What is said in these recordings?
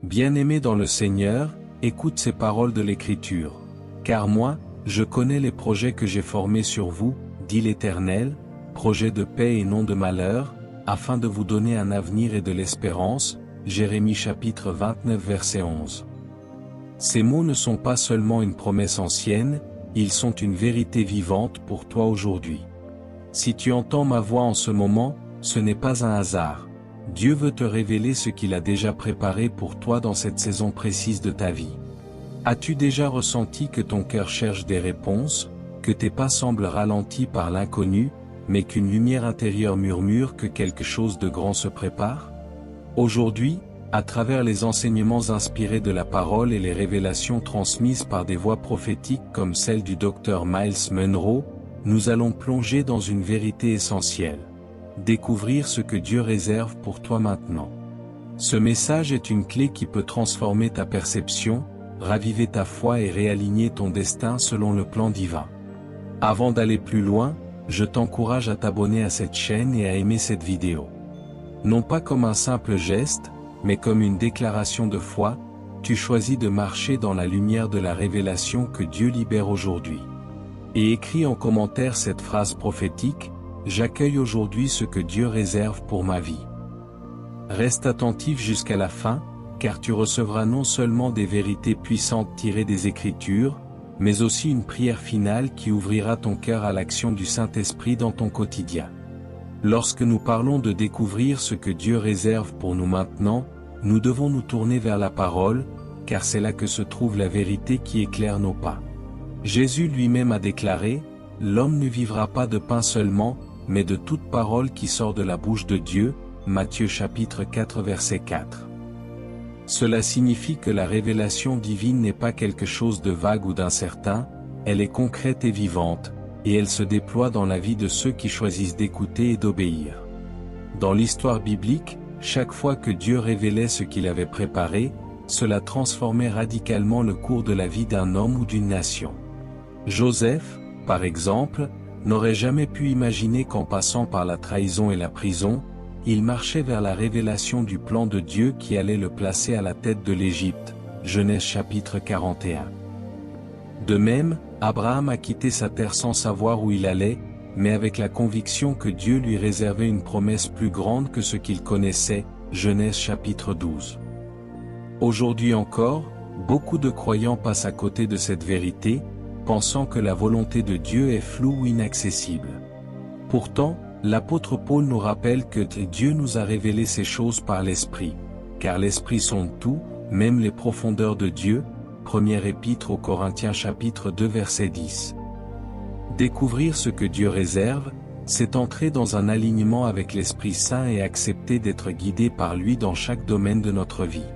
Bien-aimé dans le Seigneur, écoute ces paroles de l'Écriture. Car moi, je connais les projets que j'ai formés sur vous, dit l'Éternel, projets de paix et non de malheur, afin de vous donner un avenir et de l'espérance. Jérémie chapitre 29 verset 11. Ces mots ne sont pas seulement une promesse ancienne, ils sont une vérité vivante pour toi aujourd'hui. Si tu entends ma voix en ce moment, ce n'est pas un hasard. Dieu veut te révéler ce qu'il a déjà préparé pour toi dans cette saison précise de ta vie. As-tu déjà ressenti que ton cœur cherche des réponses, que tes pas semblent ralentis par l'inconnu, mais qu'une lumière intérieure murmure que quelque chose de grand se prépare? Aujourd'hui, à travers les enseignements inspirés de la parole et les révélations transmises par des voix prophétiques comme celle du Dr Myles Munroe, nous allons plonger dans une vérité essentielle. Découvrir ce que Dieu réserve pour toi maintenant. Ce message est une clé qui peut transformer ta perception, raviver ta foi et réaligner ton destin selon le plan divin. Avant d'aller plus loin, je t'encourage à t'abonner à cette chaîne et à aimer cette vidéo. Non pas comme un simple geste, mais comme une déclaration de foi, tu choisis de marcher dans la lumière de la révélation que Dieu libère aujourd'hui. Et écris en commentaire cette phrase prophétique: j'accueille aujourd'hui ce que Dieu réserve pour ma vie. Reste attentif jusqu'à la fin, car tu recevras non seulement des vérités puissantes tirées des Écritures, mais aussi une prière finale qui ouvrira ton cœur à l'action du Saint-Esprit dans ton quotidien. Lorsque nous parlons de découvrir ce que Dieu réserve pour nous maintenant, nous devons nous tourner vers la parole, car c'est là que se trouve la vérité qui éclaire nos pas. Jésus lui-même a déclaré: « L'homme ne vivra pas de pain seulement, mais de toute parole qui sort de la bouche de Dieu. » Matthieu chapitre 4 verset 4. Cela signifie que la révélation divine n'est pas quelque chose de vague ou d'incertain, elle est concrète et vivante, et elle se déploie dans la vie de ceux qui choisissent d'écouter et d'obéir. Dans l'histoire biblique, chaque fois que Dieu révélait ce qu'il avait préparé, cela transformait radicalement le cours de la vie d'un homme ou d'une nation. Joseph, par exemple, n'aurait jamais pu imaginer qu'en passant par la trahison et la prison, il marchait vers la révélation du plan de Dieu qui allait le placer à la tête de l'Égypte. Genèse chapitre 41. De même, Abraham a quitté sa terre sans savoir où il allait, mais avec la conviction que Dieu lui réservait une promesse plus grande que ce qu'il connaissait. Genèse chapitre 12. Aujourd'hui encore, beaucoup de croyants passent à côté de cette vérité, pensant que la volonté de Dieu est floue ou inaccessible. Pourtant, l'apôtre Paul nous rappelle que Dieu nous a révélé ces choses par l'Esprit, car l'Esprit sonde tout, même les profondeurs de Dieu. Première épître aux Corinthiens chapitre 2 verset 10. Découvrir ce que Dieu réserve, c'est entrer dans un alignement avec l'Esprit Saint et accepter d'être guidé par lui dans chaque domaine de notre vie.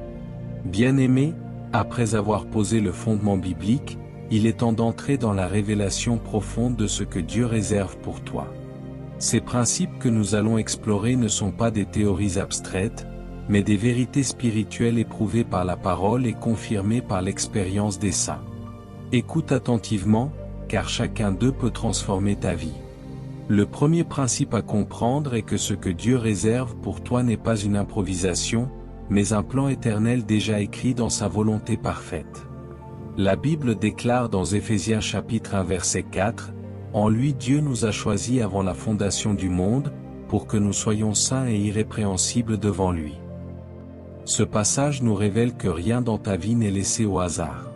Bien-aimé, après avoir posé le fondement biblique, il est temps d'entrer dans la révélation profonde de ce que Dieu réserve pour toi. Ces principes que nous allons explorer ne sont pas des théories abstraites, mais des vérités spirituelles éprouvées par la parole et confirmées par l'expérience des saints. Écoute attentivement, car chacun d'eux peut transformer ta vie. Le premier principe à comprendre est que ce que Dieu réserve pour toi n'est pas une improvisation, mais un plan éternel déjà écrit dans sa volonté parfaite. La Bible déclare dans Éphésiens chapitre 1 verset 4, « En lui Dieu nous a choisis avant la fondation du monde, pour que nous soyons saints et irrépréhensibles devant lui. » Ce passage nous révèle que rien dans ta vie n'est laissé au hasard.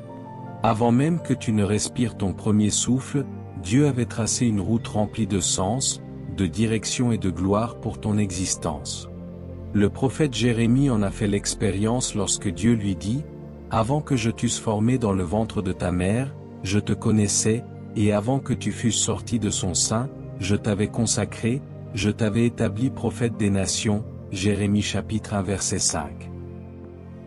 Avant même que tu ne respires ton premier souffle, Dieu avait tracé une route remplie de sens, de direction et de gloire pour ton existence. Le prophète Jérémie en a fait l'expérience lorsque Dieu lui dit: « Avant que je t'eusse formé dans le ventre de ta mère, je te connaissais, et avant que tu fusses sorti de son sein, je t'avais consacré, je t'avais établi prophète des nations. » Jérémie chapitre 1 verset 5.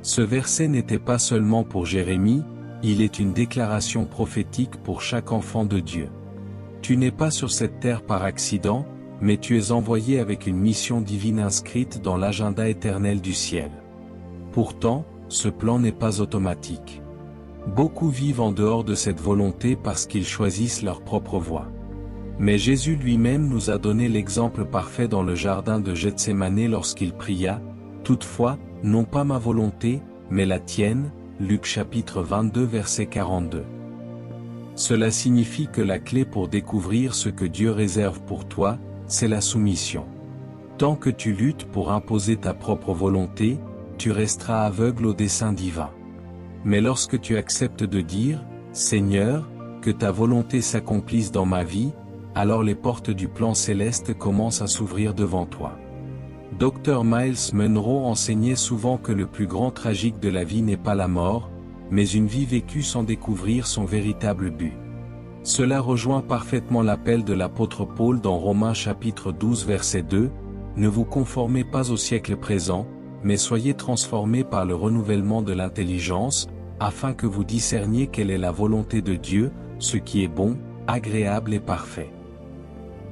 Ce verset n'était pas seulement pour Jérémie, il est une déclaration prophétique pour chaque enfant de Dieu. Tu n'es pas sur cette terre par accident, mais tu es envoyé avec une mission divine inscrite dans l'agenda éternel du ciel. Pourtant, ce plan n'est pas automatique. Beaucoup vivent en dehors de cette volonté parce qu'ils choisissent leur propre voie. Mais Jésus lui-même nous a donné l'exemple parfait dans le jardin de Gethsémané lorsqu'il pria: « Toutefois, non pas ma volonté, mais la tienne. Luc chapitre 22 verset 42. Cela signifie que la clé pour découvrir ce que Dieu réserve pour toi, c'est la soumission. Tant que tu luttes pour imposer ta propre volonté, tu resteras aveugle au dessein divin. Mais lorsque tu acceptes de dire, « Seigneur, que ta volonté s'accomplisse dans ma vie », alors les portes du plan céleste commencent à s'ouvrir devant toi. Dr. Miles Monroe enseignait souvent que le plus grand tragique de la vie n'est pas la mort, mais une vie vécue sans découvrir son véritable but. Cela rejoint parfaitement l'appel de l'apôtre Paul dans Romains chapitre 12 verset 2, « Ne vous conformez pas au siècle présent, mais soyez transformés par le renouvellement de l'intelligence, afin que vous discerniez quelle est la volonté de Dieu, ce qui est bon, agréable et parfait. »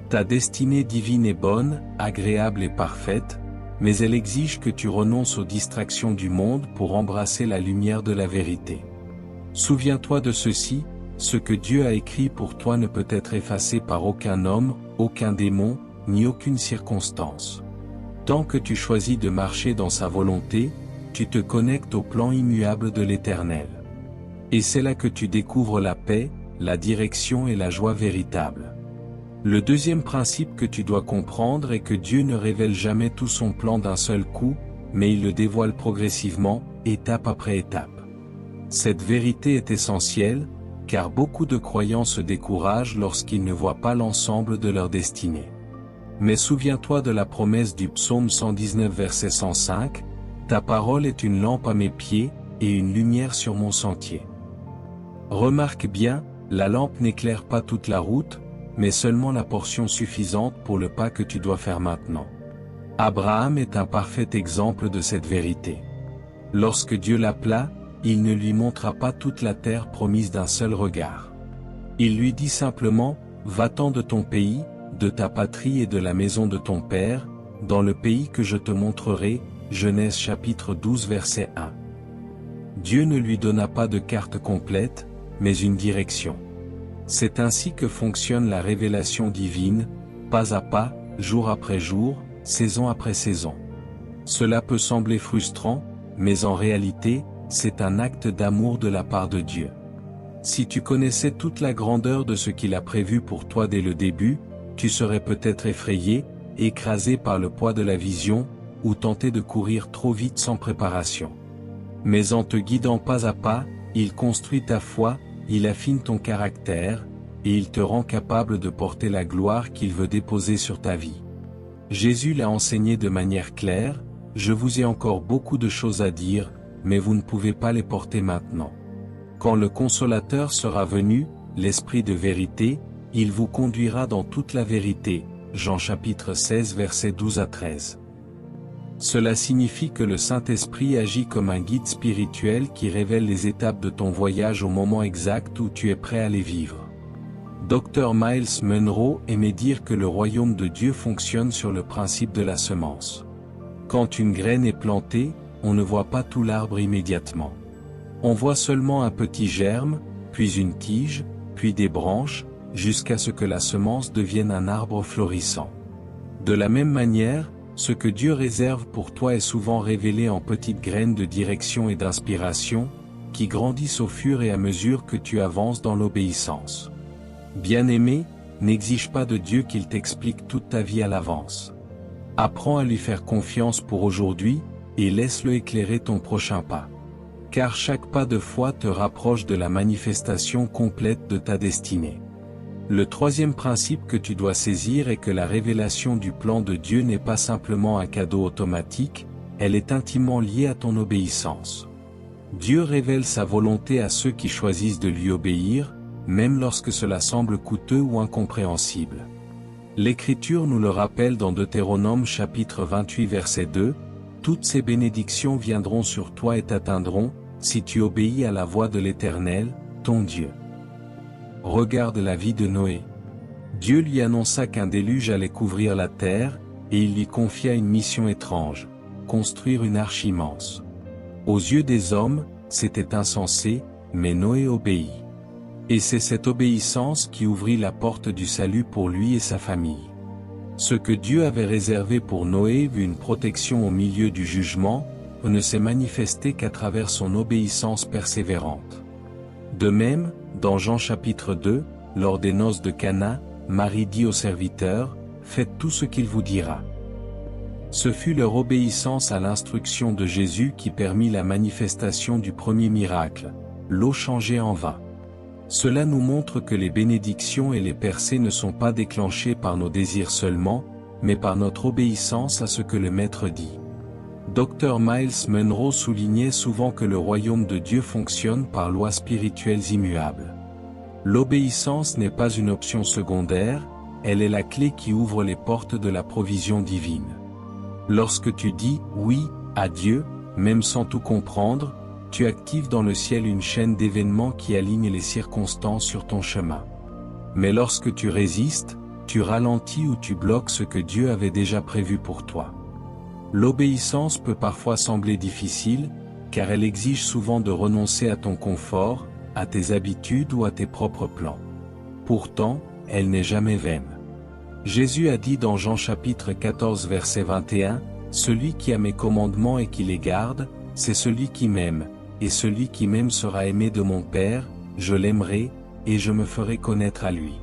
Ta destinée divine est bonne, agréable et parfaite, mais elle exige que tu renonces aux distractions du monde pour embrasser la lumière de la vérité. Souviens-toi de ceci, ce que Dieu a écrit pour toi ne peut être effacé par aucun homme, aucun démon, ni aucune circonstance. Tant que tu choisis de marcher dans sa volonté, tu te connectes au plan immuable de l'Éternel. Et c'est là que tu découvres la paix, la direction et la joie véritable. Le deuxième principe que tu dois comprendre est que Dieu ne révèle jamais tout son plan d'un seul coup, mais il le dévoile progressivement, étape après étape. Cette vérité est essentielle, car beaucoup de croyants se découragent lorsqu'ils ne voient pas l'ensemble de leur destinée. Mais souviens-toi de la promesse du psaume 119 verset 105, « Ta parole est une lampe à mes pieds, et une lumière sur mon sentier. » Remarque bien, la lampe n'éclaire pas toute la route, mais seulement la portion suffisante pour le pas que tu dois faire maintenant. Abraham est un parfait exemple de cette vérité. Lorsque Dieu l'appela, il ne lui montra pas toute la terre promise d'un seul regard. Il lui dit simplement, « Va-t'en de ton pays, de ta patrie et de la maison de ton père, dans le pays que je te montrerai. » Genèse chapitre 12 verset 1. Dieu ne lui donna pas de carte complète, mais une direction. C'est ainsi que fonctionne la révélation divine, pas à pas, jour après jour, saison après saison. Cela peut sembler frustrant, mais en réalité, c'est un acte d'amour de la part de Dieu. Si tu connaissais toute la grandeur de ce qu'il a prévu pour toi dès le début, tu serais peut-être effrayé, écrasé par le poids de la vision, ou tenté de courir trop vite sans préparation. Mais en te guidant pas à pas, il construit ta foi, il affine ton caractère, et il te rend capable de porter la gloire qu'il veut déposer sur ta vie. Jésus l'a enseigné de manière claire, « Je vous ai encore beaucoup de choses à dire, mais vous ne pouvez pas les porter maintenant. Quand le Consolateur sera venu, l'Esprit de vérité, il vous conduira dans toute la vérité. » Jean chapitre 16 versets 12 à 13. Cela signifie que le Saint-Esprit agit comme un guide spirituel qui révèle les étapes de ton voyage au moment exact où tu es prêt à les vivre. Dr. Miles Monroe aimait dire que le royaume de Dieu fonctionne sur le principe de la semence. Quand une graine est plantée, on ne voit pas tout l'arbre immédiatement. On voit seulement un petit germe, puis une tige, puis des branches, jusqu'à ce que la semence devienne un arbre florissant. De la même manière, ce que Dieu réserve pour toi est souvent révélé en petites graines de direction et d'inspiration, qui grandissent au fur et à mesure que tu avances dans l'obéissance. Bien-aimé, n'exige pas de Dieu qu'il t'explique toute ta vie à l'avance. Apprends à lui faire confiance pour aujourd'hui, et laisse-le éclairer ton prochain pas. Car chaque pas de foi te rapproche de la manifestation complète de ta destinée. Le troisième principe que tu dois saisir est que la révélation du plan de Dieu n'est pas simplement un cadeau automatique, elle est intimement liée à ton obéissance. Dieu révèle sa volonté à ceux qui choisissent de lui obéir, même lorsque cela semble coûteux ou incompréhensible. L'Écriture nous le rappelle dans Deutéronome chapitre 28 verset 2, « Toutes ces bénédictions viendront sur toi et t'atteindront, si tu obéis à la voix de l'Éternel, ton Dieu. » Regarde la vie de Noé. Dieu lui annonça qu'un déluge allait couvrir la terre, et il lui confia une mission étrange, construire une arche immense. Aux yeux des hommes, c'était insensé, mais Noé obéit. Et c'est cette obéissance qui ouvrit la porte du salut pour lui et sa famille. Ce que Dieu avait réservé pour Noé vu une protection au milieu du jugement, ne s'est manifesté qu'à travers son obéissance persévérante. De même, dans Jean chapitre 2, lors des noces de Cana, Marie dit aux serviteurs, « Faites tout ce qu'il vous dira. » Ce fut leur obéissance à l'instruction de Jésus qui permit la manifestation du premier miracle, l'eau changée en vin. Cela nous montre que les bénédictions et les percées ne sont pas déclenchées par nos désirs seulement, mais par notre obéissance à ce que le Maître dit. Dr Miles Monroe soulignait souvent que le royaume de Dieu fonctionne par lois spirituelles immuables. L'obéissance n'est pas une option secondaire, elle est la clé qui ouvre les portes de la provision divine. Lorsque tu dis « oui » à Dieu, même sans tout comprendre, tu actives dans le ciel une chaîne d'événements qui aligne les circonstances sur ton chemin. Mais lorsque tu résistes, tu ralentis ou tu bloques ce que Dieu avait déjà prévu pour toi. L'obéissance peut parfois sembler difficile, car elle exige souvent de renoncer à ton confort, à tes habitudes ou à tes propres plans. Pourtant, elle n'est jamais vaine. Jésus a dit dans Jean chapitre 14 verset 21, « Celui qui a mes commandements et qui les garde, c'est celui qui m'aime, et celui qui m'aime sera aimé de mon Père, je l'aimerai, et je me ferai connaître à lui. »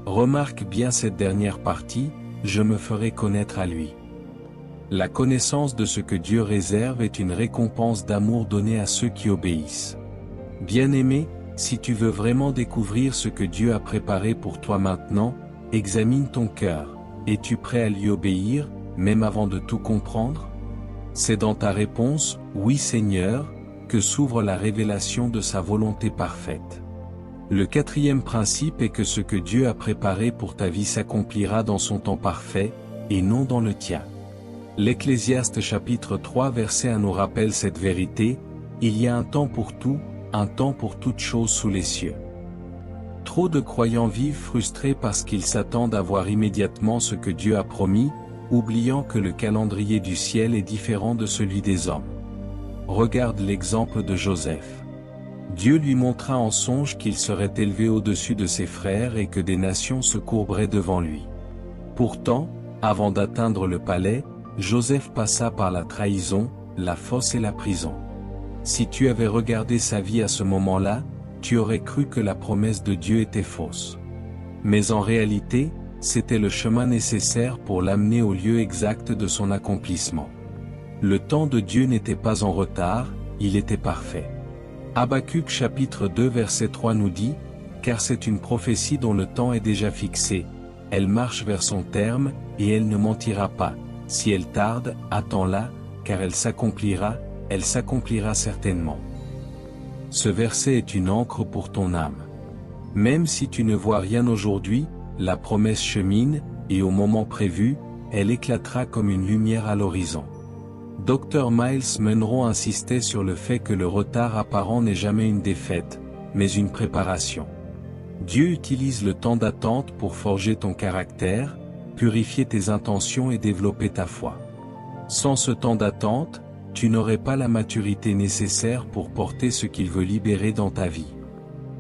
Remarque bien cette dernière partie, « je me ferai connaître à lui ». La connaissance de ce que Dieu réserve est une récompense d'amour donnée à ceux qui obéissent. Bien-aimé, si tu veux vraiment découvrir ce que Dieu a préparé pour toi maintenant, examine ton cœur. Es-tu prêt à lui obéir, même avant de tout comprendre? C'est dans ta réponse, « Oui Seigneur », que s'ouvre la révélation de sa volonté parfaite. Le quatrième principe est que ce que Dieu a préparé pour ta vie s'accomplira dans son temps parfait, et non dans le tien. L'Ecclésiaste chapitre 3 verset 1 nous rappelle cette vérité, « Il y a un temps pour tout, un temps pour toute chose sous les cieux. » Trop de croyants vivent frustrés parce qu'ils s'attendent à voir immédiatement ce que Dieu a promis, oubliant que le calendrier du ciel est différent de celui des hommes. Regarde l'exemple de Joseph. Dieu lui montra en songe qu'il serait élevé au-dessus de ses frères et que des nations se courberaient devant lui. Pourtant, avant d'atteindre le palais, Joseph passa par la trahison, la fosse et la prison. Si tu avais regardé sa vie à ce moment-là, tu aurais cru que la promesse de Dieu était fausse. Mais en réalité, c'était le chemin nécessaire pour l'amener au lieu exact de son accomplissement. Le temps de Dieu n'était pas en retard, il était parfait. Habacuc chapitre 2 verset 3 nous dit, « Car c'est une prophétie dont le temps est déjà fixé, elle marche vers son terme, et elle ne mentira pas. Si elle tarde, attends-la, car elle s'accomplira certainement. » Ce verset est une encre pour ton âme. Même si tu ne vois rien aujourd'hui, la promesse chemine, et au moment prévu, elle éclatera comme une lumière à l'horizon. Dr Miles Monroe insistait sur le fait que le retard apparent n'est jamais une défaite, mais une préparation. Dieu utilise le temps d'attente pour forger ton caractère, purifier tes intentions et développer ta foi. Sans ce temps d'attente, tu n'aurais pas la maturité nécessaire pour porter ce qu'il veut libérer dans ta vie.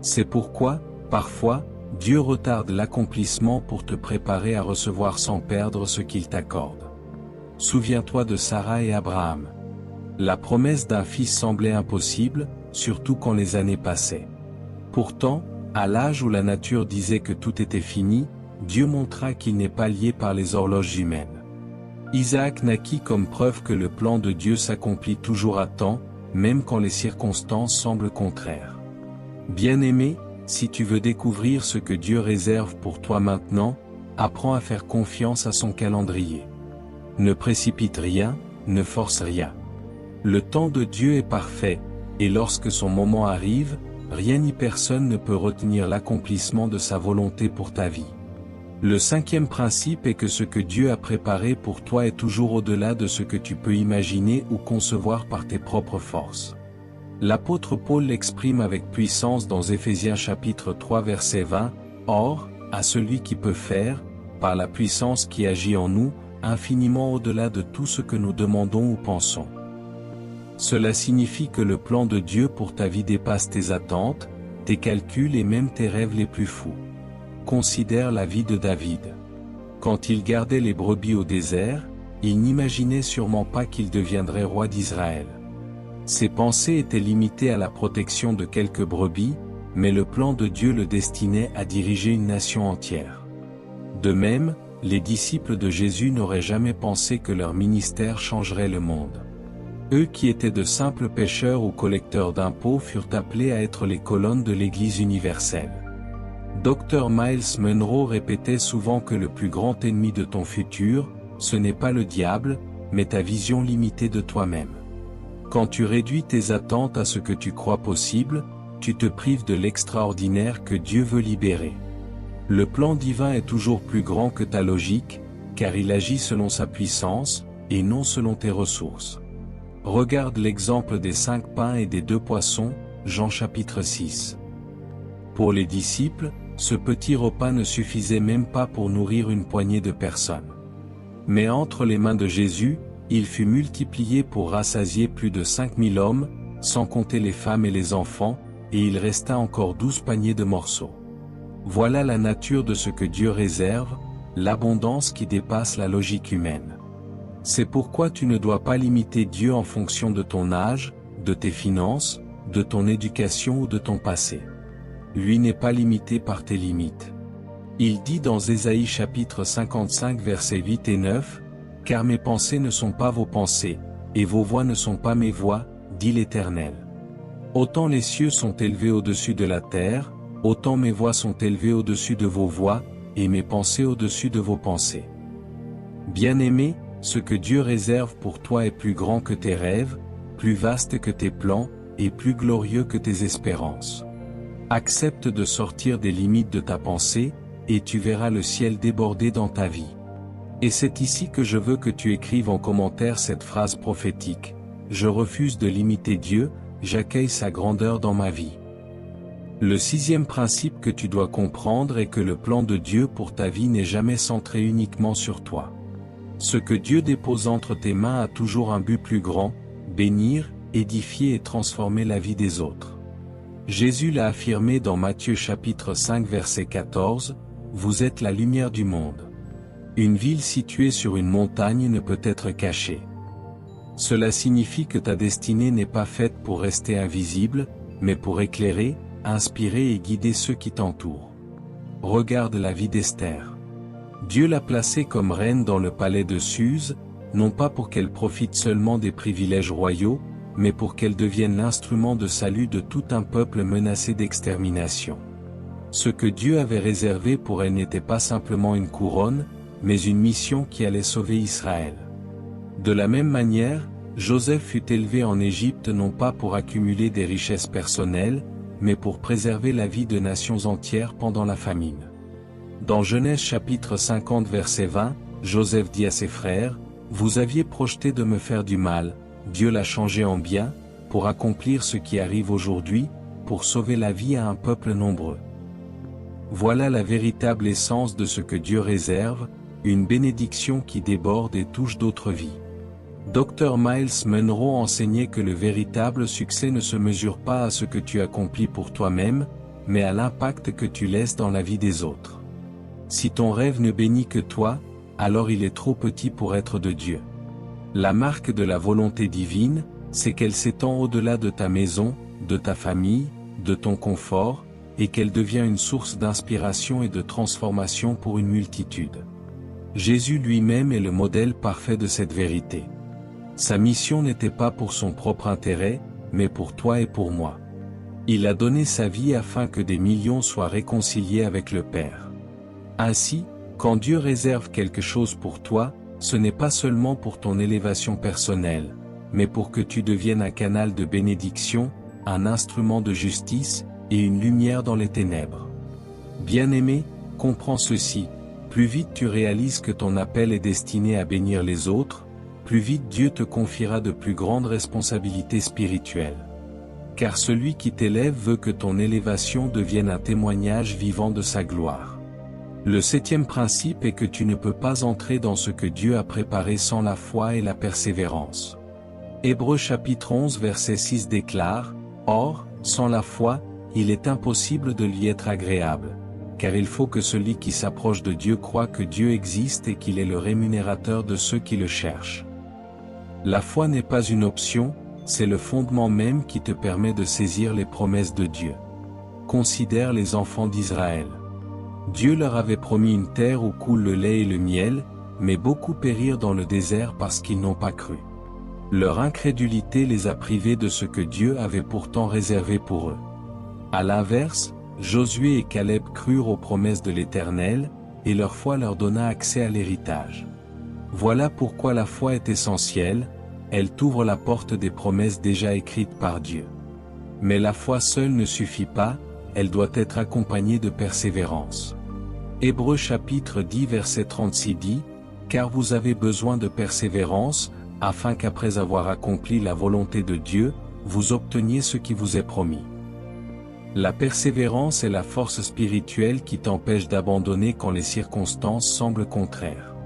C'est pourquoi, parfois, Dieu retarde l'accomplissement pour te préparer à recevoir sans perdre ce qu'il t'accorde. Souviens-toi de Sarah et Abraham. La promesse d'un fils semblait impossible, surtout quand les années passaient. Pourtant, à l'âge où la nature disait que tout était fini, Dieu montra qu'il n'est pas lié par les horloges humaines. Isaac naquit comme preuve que le plan de Dieu s'accomplit toujours à temps, même quand les circonstances semblent contraires. Bien-aimé, si tu veux découvrir ce que Dieu réserve pour toi maintenant, apprends à faire confiance à son calendrier. Ne précipite rien, ne force rien. Le temps de Dieu est parfait, et lorsque son moment arrive, rien ni personne ne peut retenir l'accomplissement de sa volonté pour ta vie. Le cinquième principe est que ce que Dieu a préparé pour toi est toujours au-delà de ce que tu peux imaginer ou concevoir par tes propres forces. L'apôtre Paul l'exprime avec puissance dans Éphésiens chapitre 3 verset 20, « Or, à celui qui peut faire, par la puissance qui agit en nous, infiniment au-delà de tout ce que nous demandons ou pensons. » Cela signifie que le plan de Dieu pour ta vie dépasse tes attentes, tes calculs et même tes rêves les plus fous. Considère la vie de David. Quand il gardait les brebis au désert, il n'imaginait sûrement pas qu'il deviendrait roi d'Israël. Ses pensées étaient limitées à la protection de quelques brebis, mais le plan de Dieu le destinait à diriger une nation entière. De même, les disciples de Jésus n'auraient jamais pensé que leur ministère changerait le monde. Eux qui étaient de simples pêcheurs ou collecteurs d'impôts furent appelés à être les colonnes de l'Église universelle. Dr Miles Monroe répétait souvent que le plus grand ennemi de ton futur, ce n'est pas le diable, mais ta vision limitée de toi-même. Quand tu réduis tes attentes à ce que tu crois possible, tu te prives de l'extraordinaire que Dieu veut libérer. Le plan divin est toujours plus grand que ta logique, car il agit selon sa puissance, et non selon tes ressources. Regarde l'exemple des 5 pains et des 2 poissons, Jean chapitre 6. Pour les disciples, ce petit repas ne suffisait même pas pour nourrir une poignée de personnes. Mais entre les mains de Jésus, il fut multiplié pour rassasier plus de 5000 hommes, sans compter les femmes et les enfants, et il resta encore 12 paniers de morceaux. Voilà la nature de ce que Dieu réserve, l'abondance qui dépasse la logique humaine. C'est pourquoi tu ne dois pas limiter Dieu en fonction de ton âge, de tes finances, de ton éducation ou de ton passé. Lui n'est pas limité par tes limites. Il dit dans Ésaïe chapitre 55 versets 8 et 9, « Car mes pensées ne sont pas vos pensées, et vos voix ne sont pas mes voix, dit l'Éternel. Autant les cieux sont élevés au-dessus de la terre, autant mes voix sont élevées au-dessus de vos voix, et mes pensées au-dessus de vos pensées. » Bien-aimé, ce que Dieu réserve pour toi est plus grand que tes rêves, plus vaste que tes plans, et plus glorieux que tes espérances. Accepte de sortir des limites de ta pensée, et tu verras le ciel déborder dans ta vie. Et c'est ici que je veux que tu écrives en commentaire cette phrase prophétique. Je refuse de limiter Dieu, j'accueille sa grandeur dans ma vie. Le 6e principe que tu dois comprendre est que le plan de Dieu pour ta vie n'est jamais centré uniquement sur toi. Ce que Dieu dépose entre tes mains a toujours un but plus grand, bénir, édifier et transformer la vie des autres. Jésus l'a affirmé dans Matthieu chapitre 5 verset 14, « Vous êtes la lumière du monde. » Une ville située sur une montagne ne peut être cachée. Cela signifie que ta destinée n'est pas faite pour rester invisible, mais pour éclairer, inspirer et guider ceux qui t'entourent. Regarde la vie d'Esther. Dieu l'a placée comme reine dans le palais de Suse, non pas pour qu'elle profite seulement des privilèges royaux, mais pour qu'elle devienne l'instrument de salut de tout un peuple menacé d'extermination. Ce que Dieu avait réservé pour elle n'était pas simplement une couronne, mais une mission qui allait sauver Israël. De la même manière, Joseph fut élevé en Égypte non pas pour accumuler des richesses personnelles, mais pour préserver la vie de nations entières pendant la famine. Dans Genèse chapitre 50 verset 20, Joseph dit à ses frères, « Vous aviez projeté de me faire du mal, Dieu l'a changé en bien, pour accomplir ce qui arrive aujourd'hui, pour sauver la vie à un peuple nombreux. » Voilà la véritable essence de ce que Dieu réserve, une bénédiction qui déborde et touche d'autres vies. Dr Miles Monroe enseignait que le véritable succès ne se mesure pas à ce que tu accomplis pour toi-même, mais à l'impact que tu laisses dans la vie des autres. Si ton rêve ne bénit que toi, alors il est trop petit pour être de Dieu. La marque de la volonté divine, c'est qu'elle s'étend au-delà de ta maison, de ta famille, de ton confort, et qu'elle devient une source d'inspiration et de transformation pour une multitude. Jésus lui-même est le modèle parfait de cette vérité. Sa mission n'était pas pour son propre intérêt, mais pour toi et pour moi. Il a donné sa vie afin que des millions soient réconciliés avec le Père. Ainsi, quand Dieu réserve quelque chose pour toi, ce n'est pas seulement pour ton élévation personnelle, mais pour que tu deviennes un canal de bénédiction, un instrument de justice, et une lumière dans les ténèbres. Bien-aimé, comprends ceci, plus vite tu réalises que ton appel est destiné à bénir les autres, plus vite Dieu te confiera de plus grandes responsabilités spirituelles. Car celui qui t'élève veut que ton élévation devienne un témoignage vivant de sa gloire. Le 7e principe est que tu ne peux pas entrer dans ce que Dieu a préparé sans la foi et la persévérance. Hébreux chapitre 11 verset 6 déclare, « Or, sans la foi, il est impossible de lui être agréable, car il faut que celui qui s'approche de Dieu croie que Dieu existe et qu'il est le rémunérateur de ceux qui le cherchent. La foi n'est pas une option, c'est le fondement même qui te permet de saisir les promesses de Dieu. Considère les enfants d'Israël. Dieu leur avait promis une terre où coule le lait et le miel, mais beaucoup périrent dans le désert parce qu'ils n'ont pas cru. Leur incrédulité les a privés de ce que Dieu avait pourtant réservé pour eux. À l'inverse, Josué et Caleb crurent aux promesses de l'Éternel, et leur foi leur donna accès à l'héritage. Voilà pourquoi la foi est essentielle, elle t'ouvre la porte des promesses déjà écrites par Dieu. Mais la foi seule ne suffit pas, elle doit être accompagnée de persévérance. Hébreux chapitre 10 verset 36 dit, « Car vous avez besoin de persévérance, afin qu'après avoir accompli la volonté de Dieu, vous obteniez ce qui vous est promis. » La persévérance est la force spirituelle qui t'empêche d'abandonner quand les circonstances semblent contraires.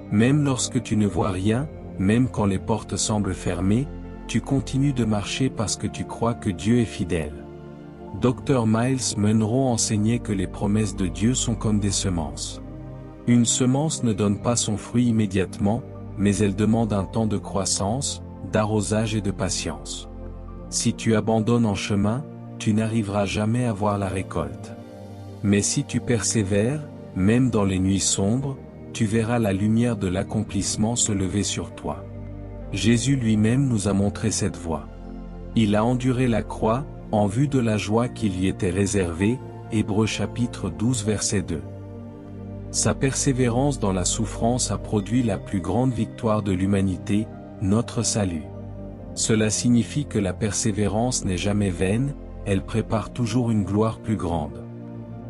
Même lorsque tu ne vois rien, même quand les portes semblent fermées, tu continues de marcher parce que tu crois que Dieu est fidèle. Dr Miles Monroe enseignait que les promesses de Dieu sont comme des semences. Une semence ne donne pas son fruit immédiatement, mais elle demande un temps de croissance, d'arrosage et de patience. Si tu abandonnes en chemin, tu n'arriveras jamais à voir la récolte. Mais si tu persévères, même dans les nuits sombres, tu verras la lumière de l'accomplissement se lever sur toi. Jésus lui-même nous a montré cette voie. Il a enduré la croix, en vue de la joie qui lui était réservée, Hébreux chapitre 12 verset 2. Sa persévérance dans la souffrance a produit la plus grande victoire de l'humanité, notre salut. Cela signifie que la persévérance n'est jamais vaine, elle prépare toujours une gloire plus grande.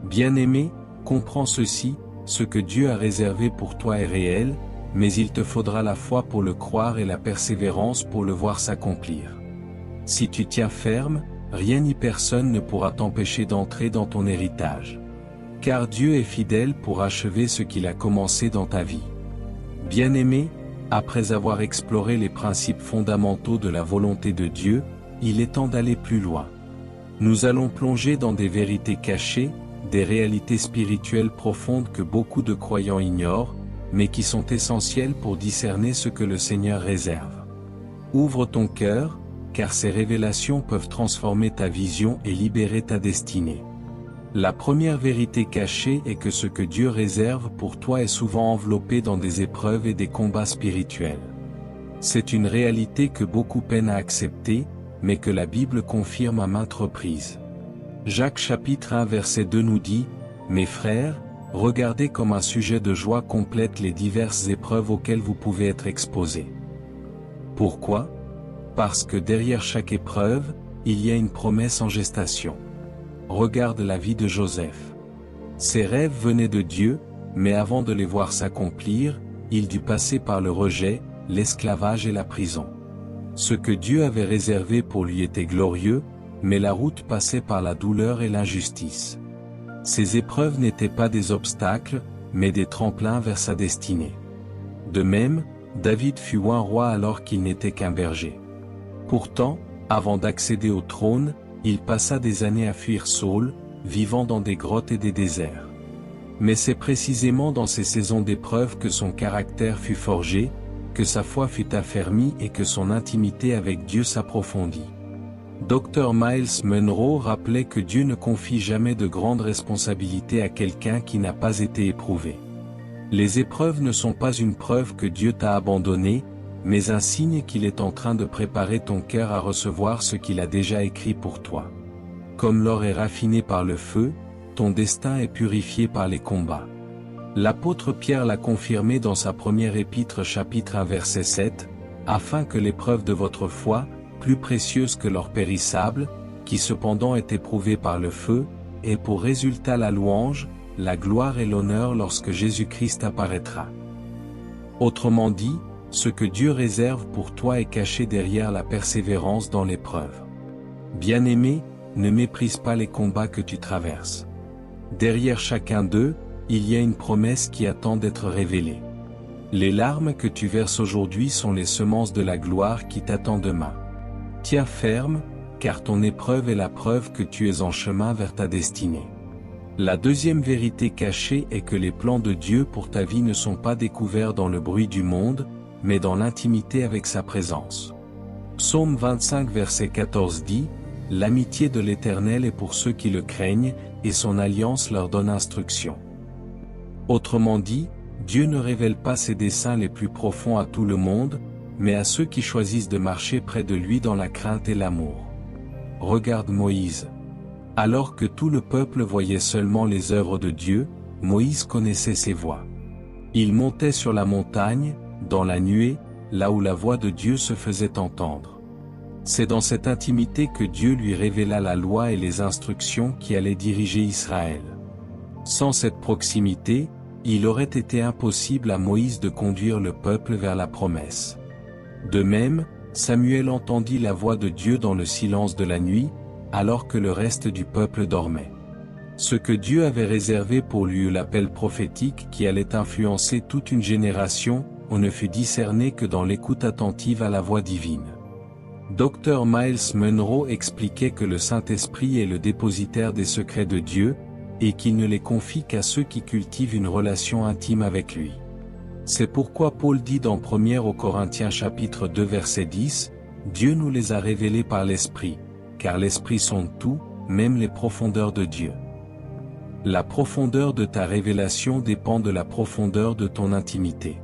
Bien-aimé, comprends ceci, ce que Dieu a réservé pour toi est réel, mais il te faudra la foi pour le croire et la persévérance pour le voir s'accomplir. Si tu tiens ferme, rien ni personne ne pourra t'empêcher d'entrer dans ton héritage. Car Dieu est fidèle pour achever ce qu'il a commencé dans ta vie. Bien-aimé, après avoir exploré les principes fondamentaux de la volonté de Dieu, il est temps d'aller plus loin. Nous allons plonger dans des vérités cachées, des réalités spirituelles profondes que beaucoup de croyants ignorent, mais qui sont essentielles pour discerner ce que le Seigneur réserve. Ouvre ton cœur, car ces révélations peuvent transformer ta vision et libérer ta destinée. La première vérité cachée est que ce que Dieu réserve pour toi est souvent enveloppé dans des épreuves et des combats spirituels. C'est une réalité que beaucoup peinent à accepter, mais que la Bible confirme à maintes reprises. Jacques chapitre 1 verset 2 nous dit, « Mes frères, regardez comme un sujet de joie complète les diverses épreuves auxquelles vous pouvez être exposés. » Pourquoi ? Parce que derrière chaque épreuve, il y a une promesse en gestation. Regarde la vie de Joseph. Ses rêves venaient de Dieu, mais avant de les voir s'accomplir, il dut passer par le rejet, l'esclavage et la prison. Ce que Dieu avait réservé pour lui était glorieux, mais la route passait par la douleur et l'injustice. Ces épreuves n'étaient pas des obstacles, mais des tremplins vers sa destinée. De même, David fut oint roi alors qu'il n'était qu'un berger. Pourtant, avant d'accéder au trône, il passa des années à fuir Saül, vivant dans des grottes et des déserts. Mais c'est précisément dans ces saisons d'épreuve que son caractère fut forgé, que sa foi fut affermie et que son intimité avec Dieu s'approfondit. Dr Miles Monroe rappelait que Dieu ne confie jamais de grandes responsabilités à quelqu'un qui n'a pas été éprouvé. Les épreuves ne sont pas une preuve que Dieu t'a abandonné, mais un signe qu'il est en train de préparer ton cœur à recevoir ce qu'il a déjà écrit pour toi. Comme l'or est raffiné par le feu, ton destin est purifié par les combats. L'apôtre Pierre l'a confirmé dans sa première épître chapitre 1 verset 7, « Afin que l'épreuve de votre foi, plus précieuse que l'or périssable, qui cependant est éprouvée par le feu, ait pour résultat la louange, la gloire et l'honneur lorsque Jésus-Christ apparaîtra. » Autrement dit, ce que Dieu réserve pour toi est caché derrière la persévérance dans l'épreuve. Bien-aimé, ne méprise pas les combats que tu traverses. Derrière chacun d'eux, il y a une promesse qui attend d'être révélée. Les larmes que tu verses aujourd'hui sont les semences de la gloire qui t'attend demain. Tiens ferme, car ton épreuve est la preuve que tu es en chemin vers ta destinée. La deuxième vérité cachée est que les plans de Dieu pour ta vie ne sont pas découverts dans le bruit du monde, mais dans l'intimité avec sa présence. Psaume 25 verset 14 dit, « L'amitié de l'Éternel est pour ceux qui le craignent, et son alliance leur donne instruction. » Autrement dit, Dieu ne révèle pas ses desseins les plus profonds à tout le monde, mais à ceux qui choisissent de marcher près de lui dans la crainte et l'amour. Regarde Moïse. Alors que tout le peuple voyait seulement les œuvres de Dieu, Moïse connaissait ses voies. Il montait sur la montagne, dans la nuée, là où la voix de Dieu se faisait entendre. C'est dans cette intimité que Dieu lui révéla la loi et les instructions qui allaient diriger Israël. Sans cette proximité, il aurait été impossible à Moïse de conduire le peuple vers la promesse. De même, Samuel entendit la voix de Dieu dans le silence de la nuit, alors que le reste du peuple dormait. Ce que Dieu avait réservé pour lui, l'appel prophétique qui allait influencer toute une génération, on ne fut discerné que dans l'écoute attentive à la voix divine. Dr Miles Monroe expliquait que le Saint-Esprit est le dépositaire des secrets de Dieu, et qu'il ne les confie qu'à ceux qui cultivent une relation intime avec lui. C'est pourquoi Paul dit dans 1 Corinthiens chapitre 2 verset 10, « Dieu nous les a révélés par l'Esprit, car l'Esprit sonde tout, même les profondeurs de Dieu. » La profondeur de ta révélation dépend de la profondeur de ton intimité.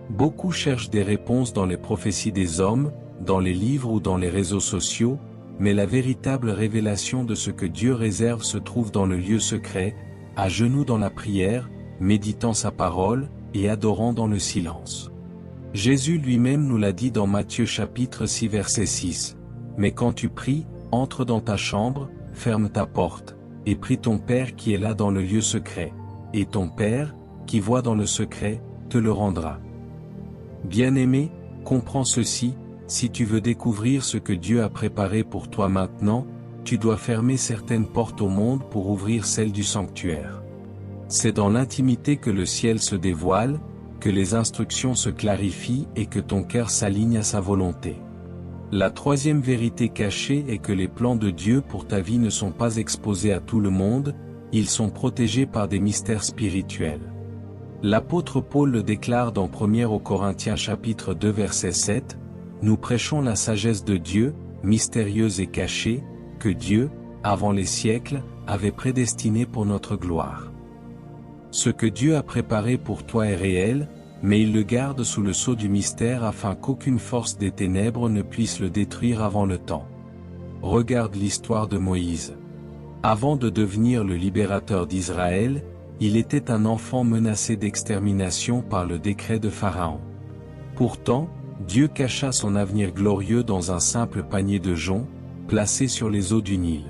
Beaucoup cherchent des réponses dans les prophéties des hommes, dans les livres ou dans les réseaux sociaux, mais la véritable révélation de ce que Dieu réserve se trouve dans le lieu secret, à genoux dans la prière, méditant sa parole, et adorant dans le silence. Jésus lui-même nous l'a dit dans Matthieu chapitre 6 verset 6. « Mais quand tu pries, entre dans ta chambre, ferme ta porte, et prie ton Père qui est là dans le lieu secret, et ton Père, qui voit dans le secret, te le rendra. » Bien-aimé, comprends ceci, si tu veux découvrir ce que Dieu a préparé pour toi maintenant, tu dois fermer certaines portes au monde pour ouvrir celles du sanctuaire. C'est dans l'intimité que le ciel se dévoile, que les instructions se clarifient et que ton cœur s'aligne à sa volonté. La troisième vérité cachée est que les plans de Dieu pour ta vie ne sont pas exposés à tout le monde, ils sont protégés par des mystères spirituels. L'apôtre Paul le déclare dans 1 Corinthiens chapitre 2 verset 7, « Nous prêchons la sagesse de Dieu, mystérieuse et cachée, que Dieu, avant les siècles, avait prédestinée pour notre gloire. » Ce que Dieu a préparé pour toi est réel, mais il le garde sous le sceau du mystère afin qu'aucune force des ténèbres ne puisse le détruire avant le temps. Regarde l'histoire de Moïse. Avant de devenir le libérateur d'Israël, il était un enfant menacé d'extermination par le décret de Pharaon. Pourtant, Dieu cacha son avenir glorieux dans un simple panier de joncs, placé sur les eaux du Nil.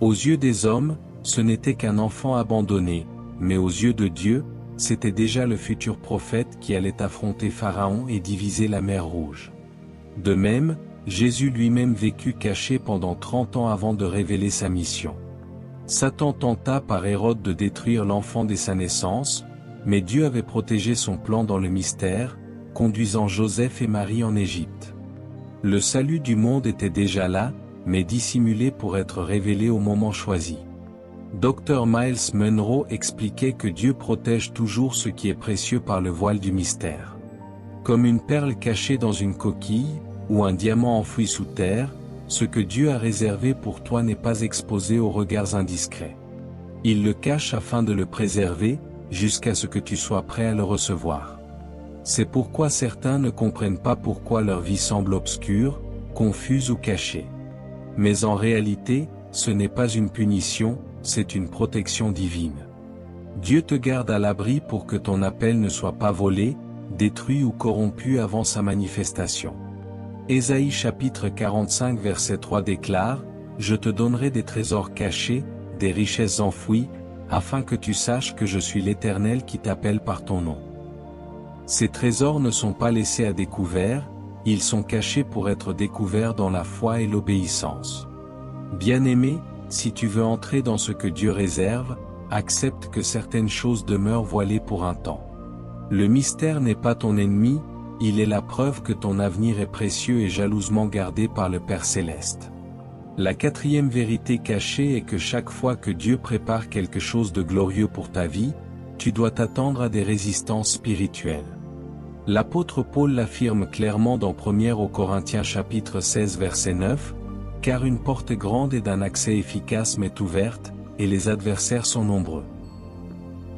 Aux yeux des hommes, ce n'était qu'un enfant abandonné, mais aux yeux de Dieu, c'était déjà le futur prophète qui allait affronter Pharaon et diviser la mer Rouge. De même, Jésus lui-même vécut caché pendant 30 ans avant de révéler sa mission. Satan tenta par Hérode de détruire l'enfant dès sa naissance, mais Dieu avait protégé son plan dans le mystère, conduisant Joseph et Marie en Égypte. Le salut du monde était déjà là, mais dissimulé pour être révélé au moment choisi. Dr Miles Monroe expliquait que Dieu protège toujours ce qui est précieux par le voile du mystère. Comme une perle cachée dans une coquille, ou un diamant enfoui sous terre, ce que Dieu a réservé pour toi n'est pas exposé aux regards indiscrets. Il le cache afin de le préserver, jusqu'à ce que tu sois prêt à le recevoir. C'est pourquoi certains ne comprennent pas pourquoi leur vie semble obscure, confuse ou cachée. Mais en réalité, ce n'est pas une punition, c'est une protection divine. Dieu te garde à l'abri pour que ton appel ne soit pas volé, détruit ou corrompu avant sa manifestation. Ésaïe chapitre 45 verset 3 déclare, « Je te donnerai des trésors cachés, des richesses enfouies, afin que tu saches que je suis l'Éternel qui t'appelle par ton nom. » Ces trésors ne sont pas laissés à découvert, ils sont cachés pour être découverts dans la foi et l'obéissance. Bien-aimé, si tu veux entrer dans ce que Dieu réserve, accepte que certaines choses demeurent voilées pour un temps. Le mystère n'est pas ton ennemi, il est la preuve que ton avenir est précieux et jalousement gardé par le Père Céleste. La quatrième vérité cachée est que chaque fois que Dieu prépare quelque chose de glorieux pour ta vie, tu dois t'attendre à des résistances spirituelles. L'apôtre Paul l'affirme clairement dans 1 Corinthiens chapitre 16 verset 9, « Car une porte grande et d'un accès efficace m'est ouverte, et les adversaires sont nombreux. »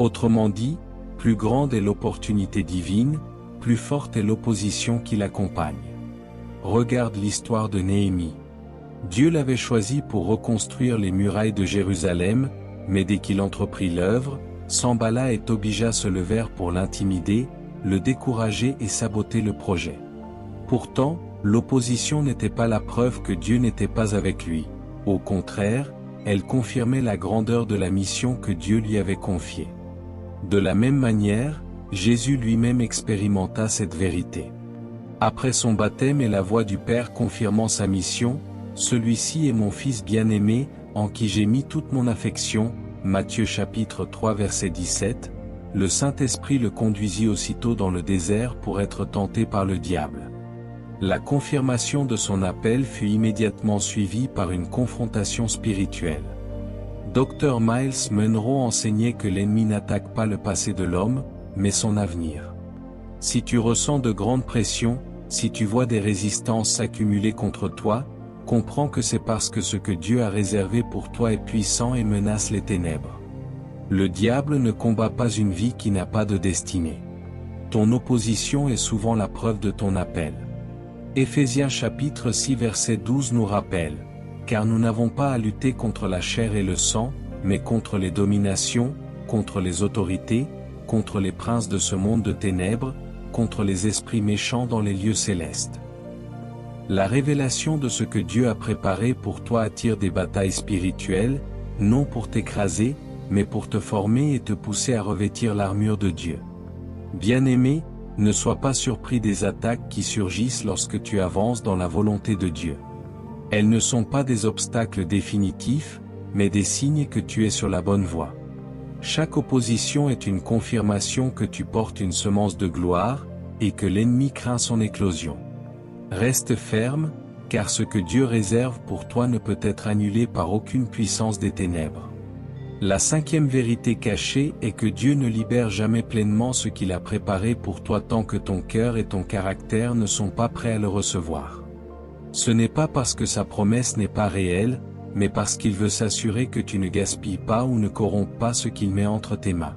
Autrement dit, plus grande est l'opportunité divine, plus forte est l'opposition qui l'accompagne. Regarde l'histoire de Néhémie. Dieu l'avait choisi pour reconstruire les murailles de Jérusalem, mais dès qu'il entreprit l'œuvre, Sanballat et Tobija se levèrent pour l'intimider, le décourager et saboter le projet. Pourtant, l'opposition n'était pas la preuve que Dieu n'était pas avec lui. Au contraire, elle confirmait la grandeur de la mission que Dieu lui avait confiée. De la même manière, Jésus lui-même expérimenta cette vérité. Après son baptême et la voix du Père confirmant sa mission, « Celui-ci est mon Fils bien-aimé, en qui j'ai mis toute mon affection » Matthieu chapitre 3 verset 17, le Saint-Esprit le conduisit aussitôt dans le désert pour être tenté par le diable. La confirmation de son appel fut immédiatement suivie par une confrontation spirituelle. Dr Miles Monroe enseignait que l'ennemi n'attaque pas le passé de l'homme, mais son avenir. Si tu ressens de grandes pressions, si tu vois des résistances s'accumuler contre toi, comprends que c'est parce que ce que Dieu a réservé pour toi est puissant et menace les ténèbres. Le diable ne combat pas une vie qui n'a pas de destinée. Ton opposition est souvent la preuve de ton appel. Éphésiens chapitre 6 verset 12 nous rappelle, « Car nous n'avons pas à lutter contre la chair et le sang, mais contre les dominations, contre les autorités, contre les princes de ce monde de ténèbres, contre les esprits méchants dans les lieux célestes. » La révélation de ce que Dieu a préparé pour toi attire des batailles spirituelles, non pour t'écraser, mais pour te former et te pousser à revêtir l'armure de Dieu. Bien-aimé, ne sois pas surpris des attaques qui surgissent lorsque tu avances dans la volonté de Dieu. Elles ne sont pas des obstacles définitifs, mais des signes que tu es sur la bonne voie. Chaque opposition est une confirmation que tu portes une semence de gloire, et que l'ennemi craint son éclosion. Reste ferme, car ce que Dieu réserve pour toi ne peut être annulé par aucune puissance des ténèbres. La cinquième vérité cachée est que Dieu ne libère jamais pleinement ce qu'il a préparé pour toi tant que ton cœur et ton caractère ne sont pas prêts à le recevoir. Ce n'est pas parce que sa promesse n'est pas réelle, mais parce qu'il veut s'assurer que tu ne gaspilles pas ou ne corrompes pas ce qu'il met entre tes mains.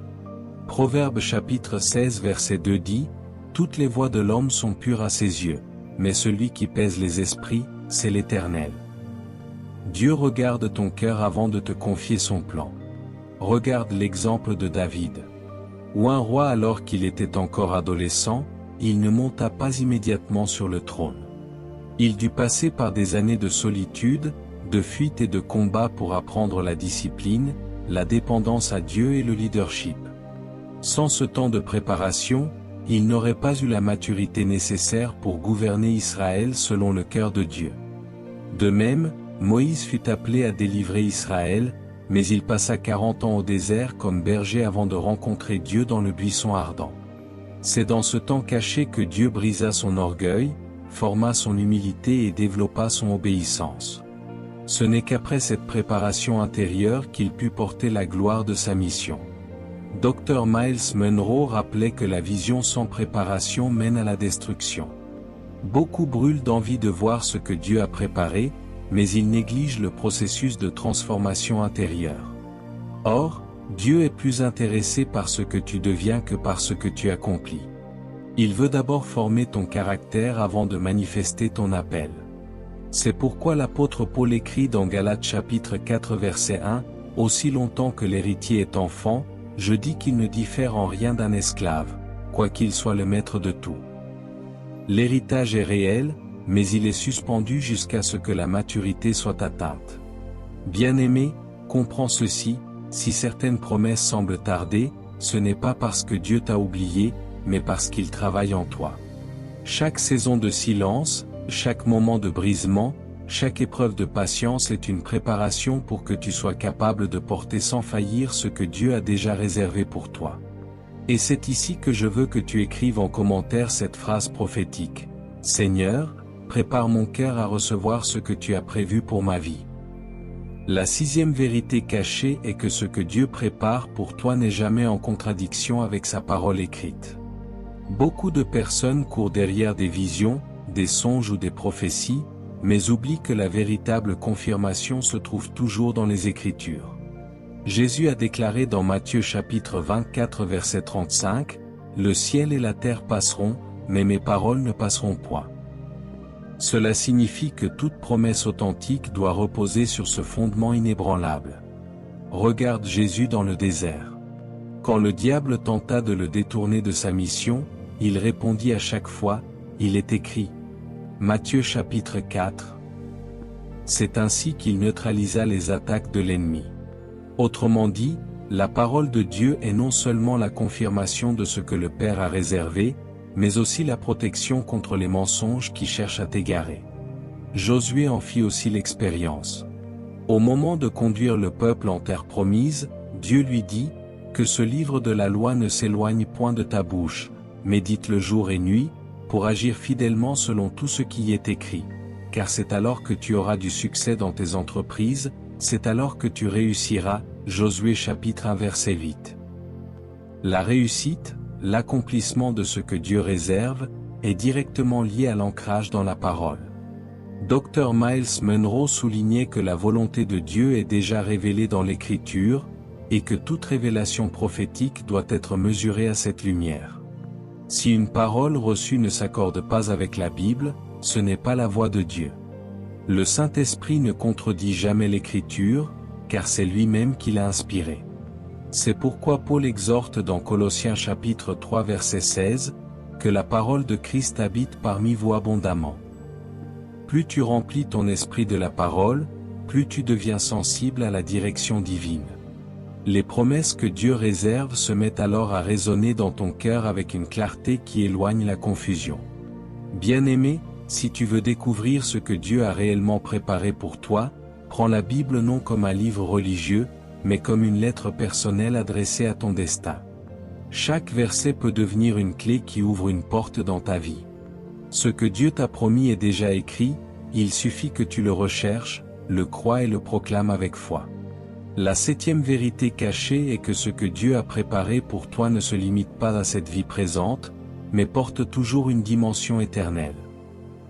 Proverbe chapitre 16 verset 2 dit, « Toutes les voies de l'homme sont pures à ses yeux, mais celui qui pèse les esprits, c'est l'Éternel. » Dieu regarde ton cœur avant de te confier son plan. Regarde l'exemple de David. Ou un roi alors qu'il était encore adolescent, il ne monta pas immédiatement sur le trône. Il dut passer par des années de solitude, de fuite et de combat pour apprendre la discipline, la dépendance à Dieu et le leadership. Sans ce temps de préparation, il n'aurait pas eu la maturité nécessaire pour gouverner Israël selon le cœur de Dieu. De même, Moïse fut appelé à délivrer Israël, mais il passa 40 ans au désert comme berger avant de rencontrer Dieu dans le buisson ardent. C'est dans ce temps caché que Dieu brisa son orgueil, forma son humilité et développa son obéissance. Ce n'est qu'après cette préparation intérieure qu'il put porter la gloire de sa mission. Dr Miles Monroe rappelait que la vision sans préparation mène à la destruction. Beaucoup brûlent d'envie de voir ce que Dieu a préparé, mais ils négligent le processus de transformation intérieure. Or, Dieu est plus intéressé par ce que tu deviens que par ce que tu accomplis. Il veut d'abord former ton caractère avant de manifester ton appel. C'est pourquoi l'apôtre Paul écrit dans Galates chapitre 4 verset 1, « Aussi longtemps que l'héritier est enfant, je dis qu'il ne diffère en rien d'un esclave, quoiqu'il soit le maître de tout. » L'héritage est réel, mais il est suspendu jusqu'à ce que la maturité soit atteinte. Bien-aimé, comprends ceci, si certaines promesses semblent tarder, ce n'est pas parce que Dieu t'a oublié, mais parce qu'il travaille en toi. Chaque saison de silence, chaque moment de brisement, chaque épreuve de patience est une préparation pour que tu sois capable de porter sans faillir ce que Dieu a déjà réservé pour toi. Et c'est ici que je veux que tu écrives en commentaire cette phrase prophétique. « Seigneur, prépare mon cœur à recevoir ce que tu as prévu pour ma vie. » La sixième vérité cachée est que ce que Dieu prépare pour toi n'est jamais en contradiction avec sa parole écrite. Beaucoup de personnes courent derrière des visions, des songes ou des prophéties, mais oublient que la véritable confirmation se trouve toujours dans les Écritures. Jésus a déclaré dans Matthieu chapitre 24 verset 35, « Le ciel et la terre passeront, mais mes paroles ne passeront point. » Cela signifie que toute promesse authentique doit reposer sur ce fondement inébranlable. Regarde Jésus dans le désert. Quand le diable tenta de le détourner de sa mission, il répondit à chaque fois, « Il est écrit. » Matthieu chapitre 4. C'est ainsi qu'il neutralisa les attaques de l'ennemi. Autrement dit, la parole de Dieu est non seulement la confirmation de ce que le Père a réservé, mais aussi la protection contre les mensonges qui cherchent à t'égarer. Josué en fit aussi l'expérience. Au moment de conduire le peuple en terre promise, Dieu lui dit, « Que ce livre de la loi ne s'éloigne point de ta bouche, médite-le jour et nuit, pour agir fidèlement selon tout ce qui y est écrit, car c'est alors que tu auras du succès dans tes entreprises, c'est alors que tu réussiras. » Josué chapitre 1 verset 8. La réussite, l'accomplissement de ce que Dieu réserve, est directement lié à l'ancrage dans la parole. Dr Miles Monroe soulignait que la volonté de Dieu est déjà révélée dans l'Écriture, et que toute révélation prophétique doit être mesurée à cette lumière. Si une parole reçue ne s'accorde pas avec la Bible, ce n'est pas la voix de Dieu. Le Saint-Esprit ne contredit jamais l'Écriture, car c'est lui-même qui l'a inspiré. C'est pourquoi Paul exhorte dans Colossiens chapitre 3 verset 16, que la parole de Christ habite parmi vous abondamment. Plus tu remplis ton esprit de la parole, plus tu deviens sensible à la direction divine. Les promesses que Dieu réserve se mettent alors à résonner dans ton cœur avec une clarté qui éloigne la confusion. Bien-aimé, si tu veux découvrir ce que Dieu a réellement préparé pour toi, prends la Bible non comme un livre religieux, mais comme une lettre personnelle adressée à ton destin. Chaque verset peut devenir une clé qui ouvre une porte dans ta vie. Ce que Dieu t'a promis est déjà écrit, il suffit que tu le recherches, le crois et le proclames avec foi. La septième vérité cachée est que ce que Dieu a préparé pour toi ne se limite pas à cette vie présente, mais porte toujours une dimension éternelle.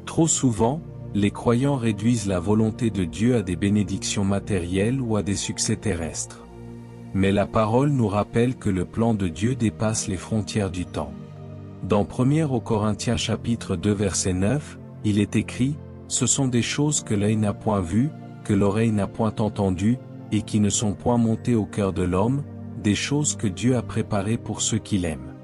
Trop souvent, les croyants réduisent la volonté de Dieu à des bénédictions matérielles ou à des succès terrestres. Mais la parole nous rappelle que le plan de Dieu dépasse les frontières du temps. Dans 1 Corinthiens chapitre 2 verset 9, il est écrit, « Ce sont des choses que l'œil n'a point vues, que l'oreille n'a point entendues, et qui ne sont point montées au cœur de l'homme, des choses que Dieu a préparées pour ceux qui l'aiment. »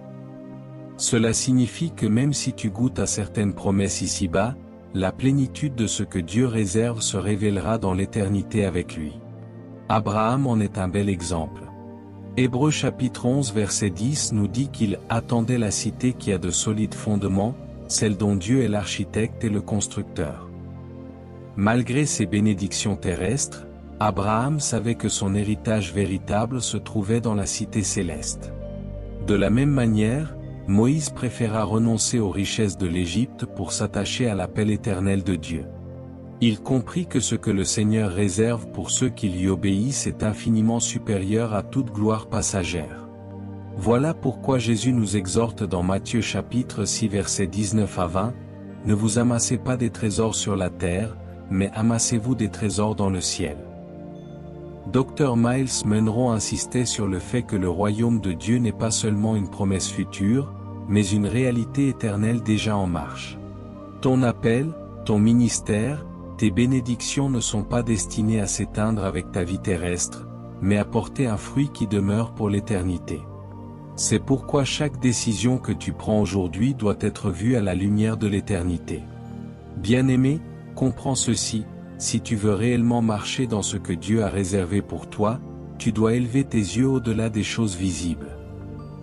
Cela signifie que même si tu goûtes à certaines promesses ici-bas, la plénitude de ce que Dieu réserve se révélera dans l'éternité avec lui. Abraham en est un bel exemple. Hébreux chapitre 11 verset 10 nous dit qu'il attendait la cité qui a de solides fondements, celle dont Dieu est l'architecte et le constructeur. Malgré ses bénédictions terrestres, Abraham savait que son héritage véritable se trouvait dans la cité céleste. De la même manière, Moïse préféra renoncer aux richesses de l'Égypte pour s'attacher à l'appel éternel de Dieu. Il comprit que ce que le Seigneur réserve pour ceux qui lui obéissent est infiniment supérieur à toute gloire passagère. Voilà pourquoi Jésus nous exhorte dans Matthieu chapitre 6 versets 19 à 20, « Ne vous amassez pas des trésors sur la terre, mais amassez-vous des trésors dans le ciel. » Dr Miles Monroe insistait sur le fait que le royaume de Dieu n'est pas seulement une promesse future, mais une réalité éternelle déjà en marche. Ton appel, ton ministère, tes bénédictions ne sont pas destinées à s'éteindre avec ta vie terrestre, mais à porter un fruit qui demeure pour l'éternité. C'est pourquoi chaque décision que tu prends aujourd'hui doit être vue à la lumière de l'éternité. Bien-aimé, comprends ceci. Si tu veux réellement marcher dans ce que Dieu a réservé pour toi, tu dois élever tes yeux au-delà des choses visibles.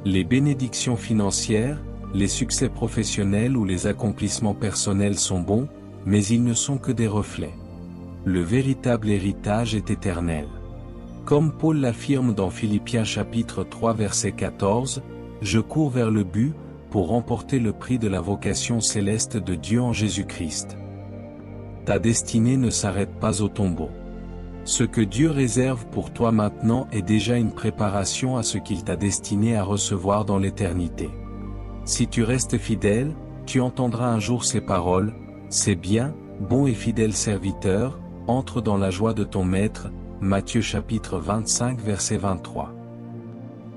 Les bénédictions financières, les succès professionnels ou les accomplissements personnels sont bons, mais ils ne sont que des reflets. Le véritable héritage est éternel. Comme Paul l'affirme dans Philippiens chapitre 3 verset 14, « Je cours vers le but, pour remporter le prix de la vocation céleste de Dieu en Jésus-Christ. » Ta destinée ne s'arrête pas au tombeau. Ce que Dieu réserve pour toi maintenant est déjà une préparation à ce qu'il t'a destiné à recevoir dans l'éternité. Si tu restes fidèle, tu entendras un jour ces paroles, « C'est bien, bon et fidèle serviteur, entre dans la joie de ton maître » Matthieu chapitre 25 verset 23.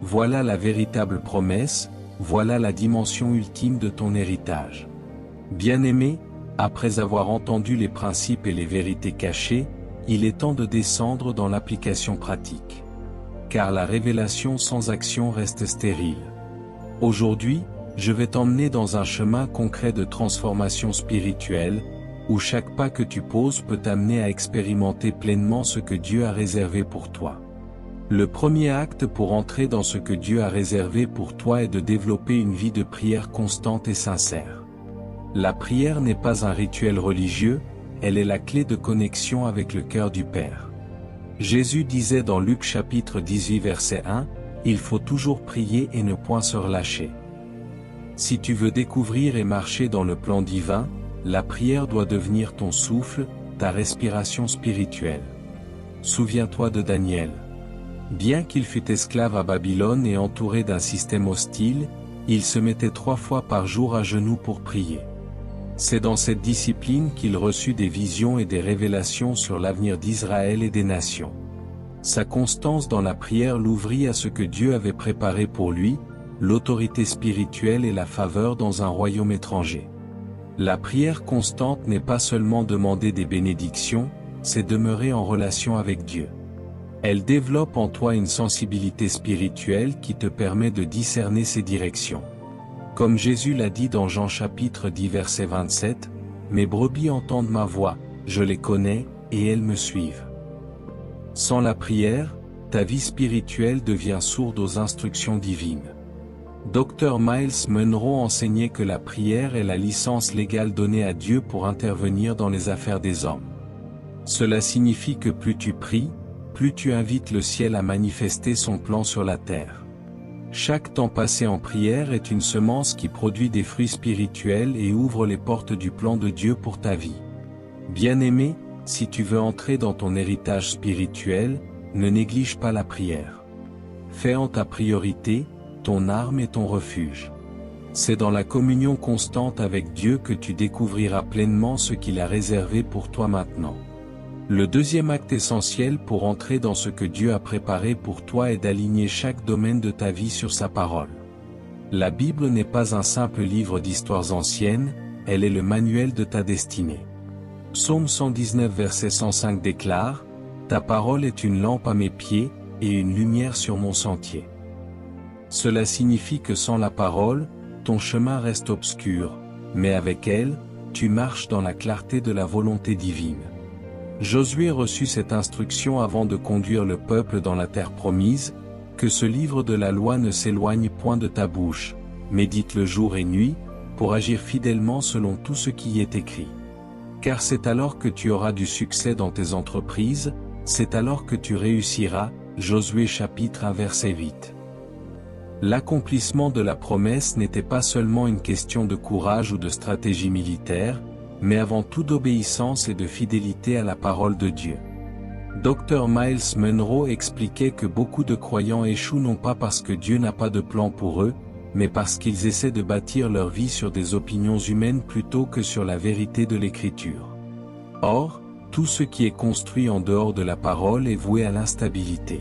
Voilà la véritable promesse, voilà la dimension ultime de ton héritage. Bien-aimé, après avoir entendu les principes et les vérités cachées, il est temps de descendre dans l'application pratique. Car la révélation sans action reste stérile. Aujourd'hui, je vais t'emmener dans un chemin concret de transformation spirituelle, où chaque pas que tu poses peut t'amener à expérimenter pleinement ce que Dieu a réservé pour toi. Le premier acte pour entrer dans ce que Dieu a réservé pour toi est de développer une vie de prière constante et sincère. La prière n'est pas un rituel religieux, elle est la clé de connexion avec le cœur du Père. Jésus disait dans Luc chapitre 18 verset 1, « Il faut toujours prier et ne point se relâcher ». Si tu veux découvrir et marcher dans le plan divin, la prière doit devenir ton souffle, ta respiration spirituelle. Souviens-toi de Daniel. Bien qu'il fût esclave à Babylone et entouré d'un système hostile, il se mettait 3 fois par jour à genoux pour prier. C'est dans cette discipline qu'il reçut des visions et des révélations sur l'avenir d'Israël et des nations. Sa constance dans la prière l'ouvrit à ce que Dieu avait préparé pour lui, l'autorité spirituelle et la faveur dans un royaume étranger. La prière constante n'est pas seulement demander des bénédictions, c'est demeurer en relation avec Dieu. Elle développe en toi une sensibilité spirituelle qui te permet de discerner ses directions. Comme Jésus l'a dit dans Jean chapitre 10 verset 27, « Mes brebis entendent ma voix, je les connais, et elles me suivent. » Sans la prière, ta vie spirituelle devient sourde aux instructions divines. Dr Miles Monroe enseignait que la prière est la licence légale donnée à Dieu pour intervenir dans les affaires des hommes. Cela signifie que plus tu pries, plus tu invites le ciel à manifester son plan sur la terre. Chaque temps passé en prière est une semence qui produit des fruits spirituels et ouvre les portes du plan de Dieu pour ta vie. Bien-aimé, si tu veux entrer dans ton héritage spirituel, ne néglige pas la prière. Fais en ta priorité, ton arme et ton refuge. C'est dans la communion constante avec Dieu que tu découvriras pleinement ce qu'il a réservé pour toi maintenant. Le deuxième acte essentiel pour entrer dans ce que Dieu a préparé pour toi est d'aligner chaque domaine de ta vie sur sa parole. La Bible n'est pas un simple livre d'histoires anciennes, elle est le manuel de ta destinée. Psaume 119 verset 105 déclare, « Ta parole est une lampe à mes pieds, et une lumière sur mon sentier. » Cela signifie que sans la parole, ton chemin reste obscur, mais avec elle, tu marches dans la clarté de la volonté divine. Josué reçut cette instruction avant de conduire le peuple dans la terre promise, que ce livre de la loi ne s'éloigne point de ta bouche, médite-le jour et nuit, pour agir fidèlement selon tout ce qui y est écrit. Car c'est alors que tu auras du succès dans tes entreprises, c'est alors que tu réussiras, Josué chapitre 1 verset 8. L'accomplissement de la promesse n'était pas seulement une question de courage ou de stratégie militaire, mais avant tout d'obéissance et de fidélité à la parole de Dieu. Dr Miles Monroe expliquait que beaucoup de croyants échouent non pas parce que Dieu n'a pas de plan pour eux, mais parce qu'ils essaient de bâtir leur vie sur des opinions humaines plutôt que sur la vérité de l'Écriture. Or, tout ce qui est construit en dehors de la parole est voué à l'instabilité.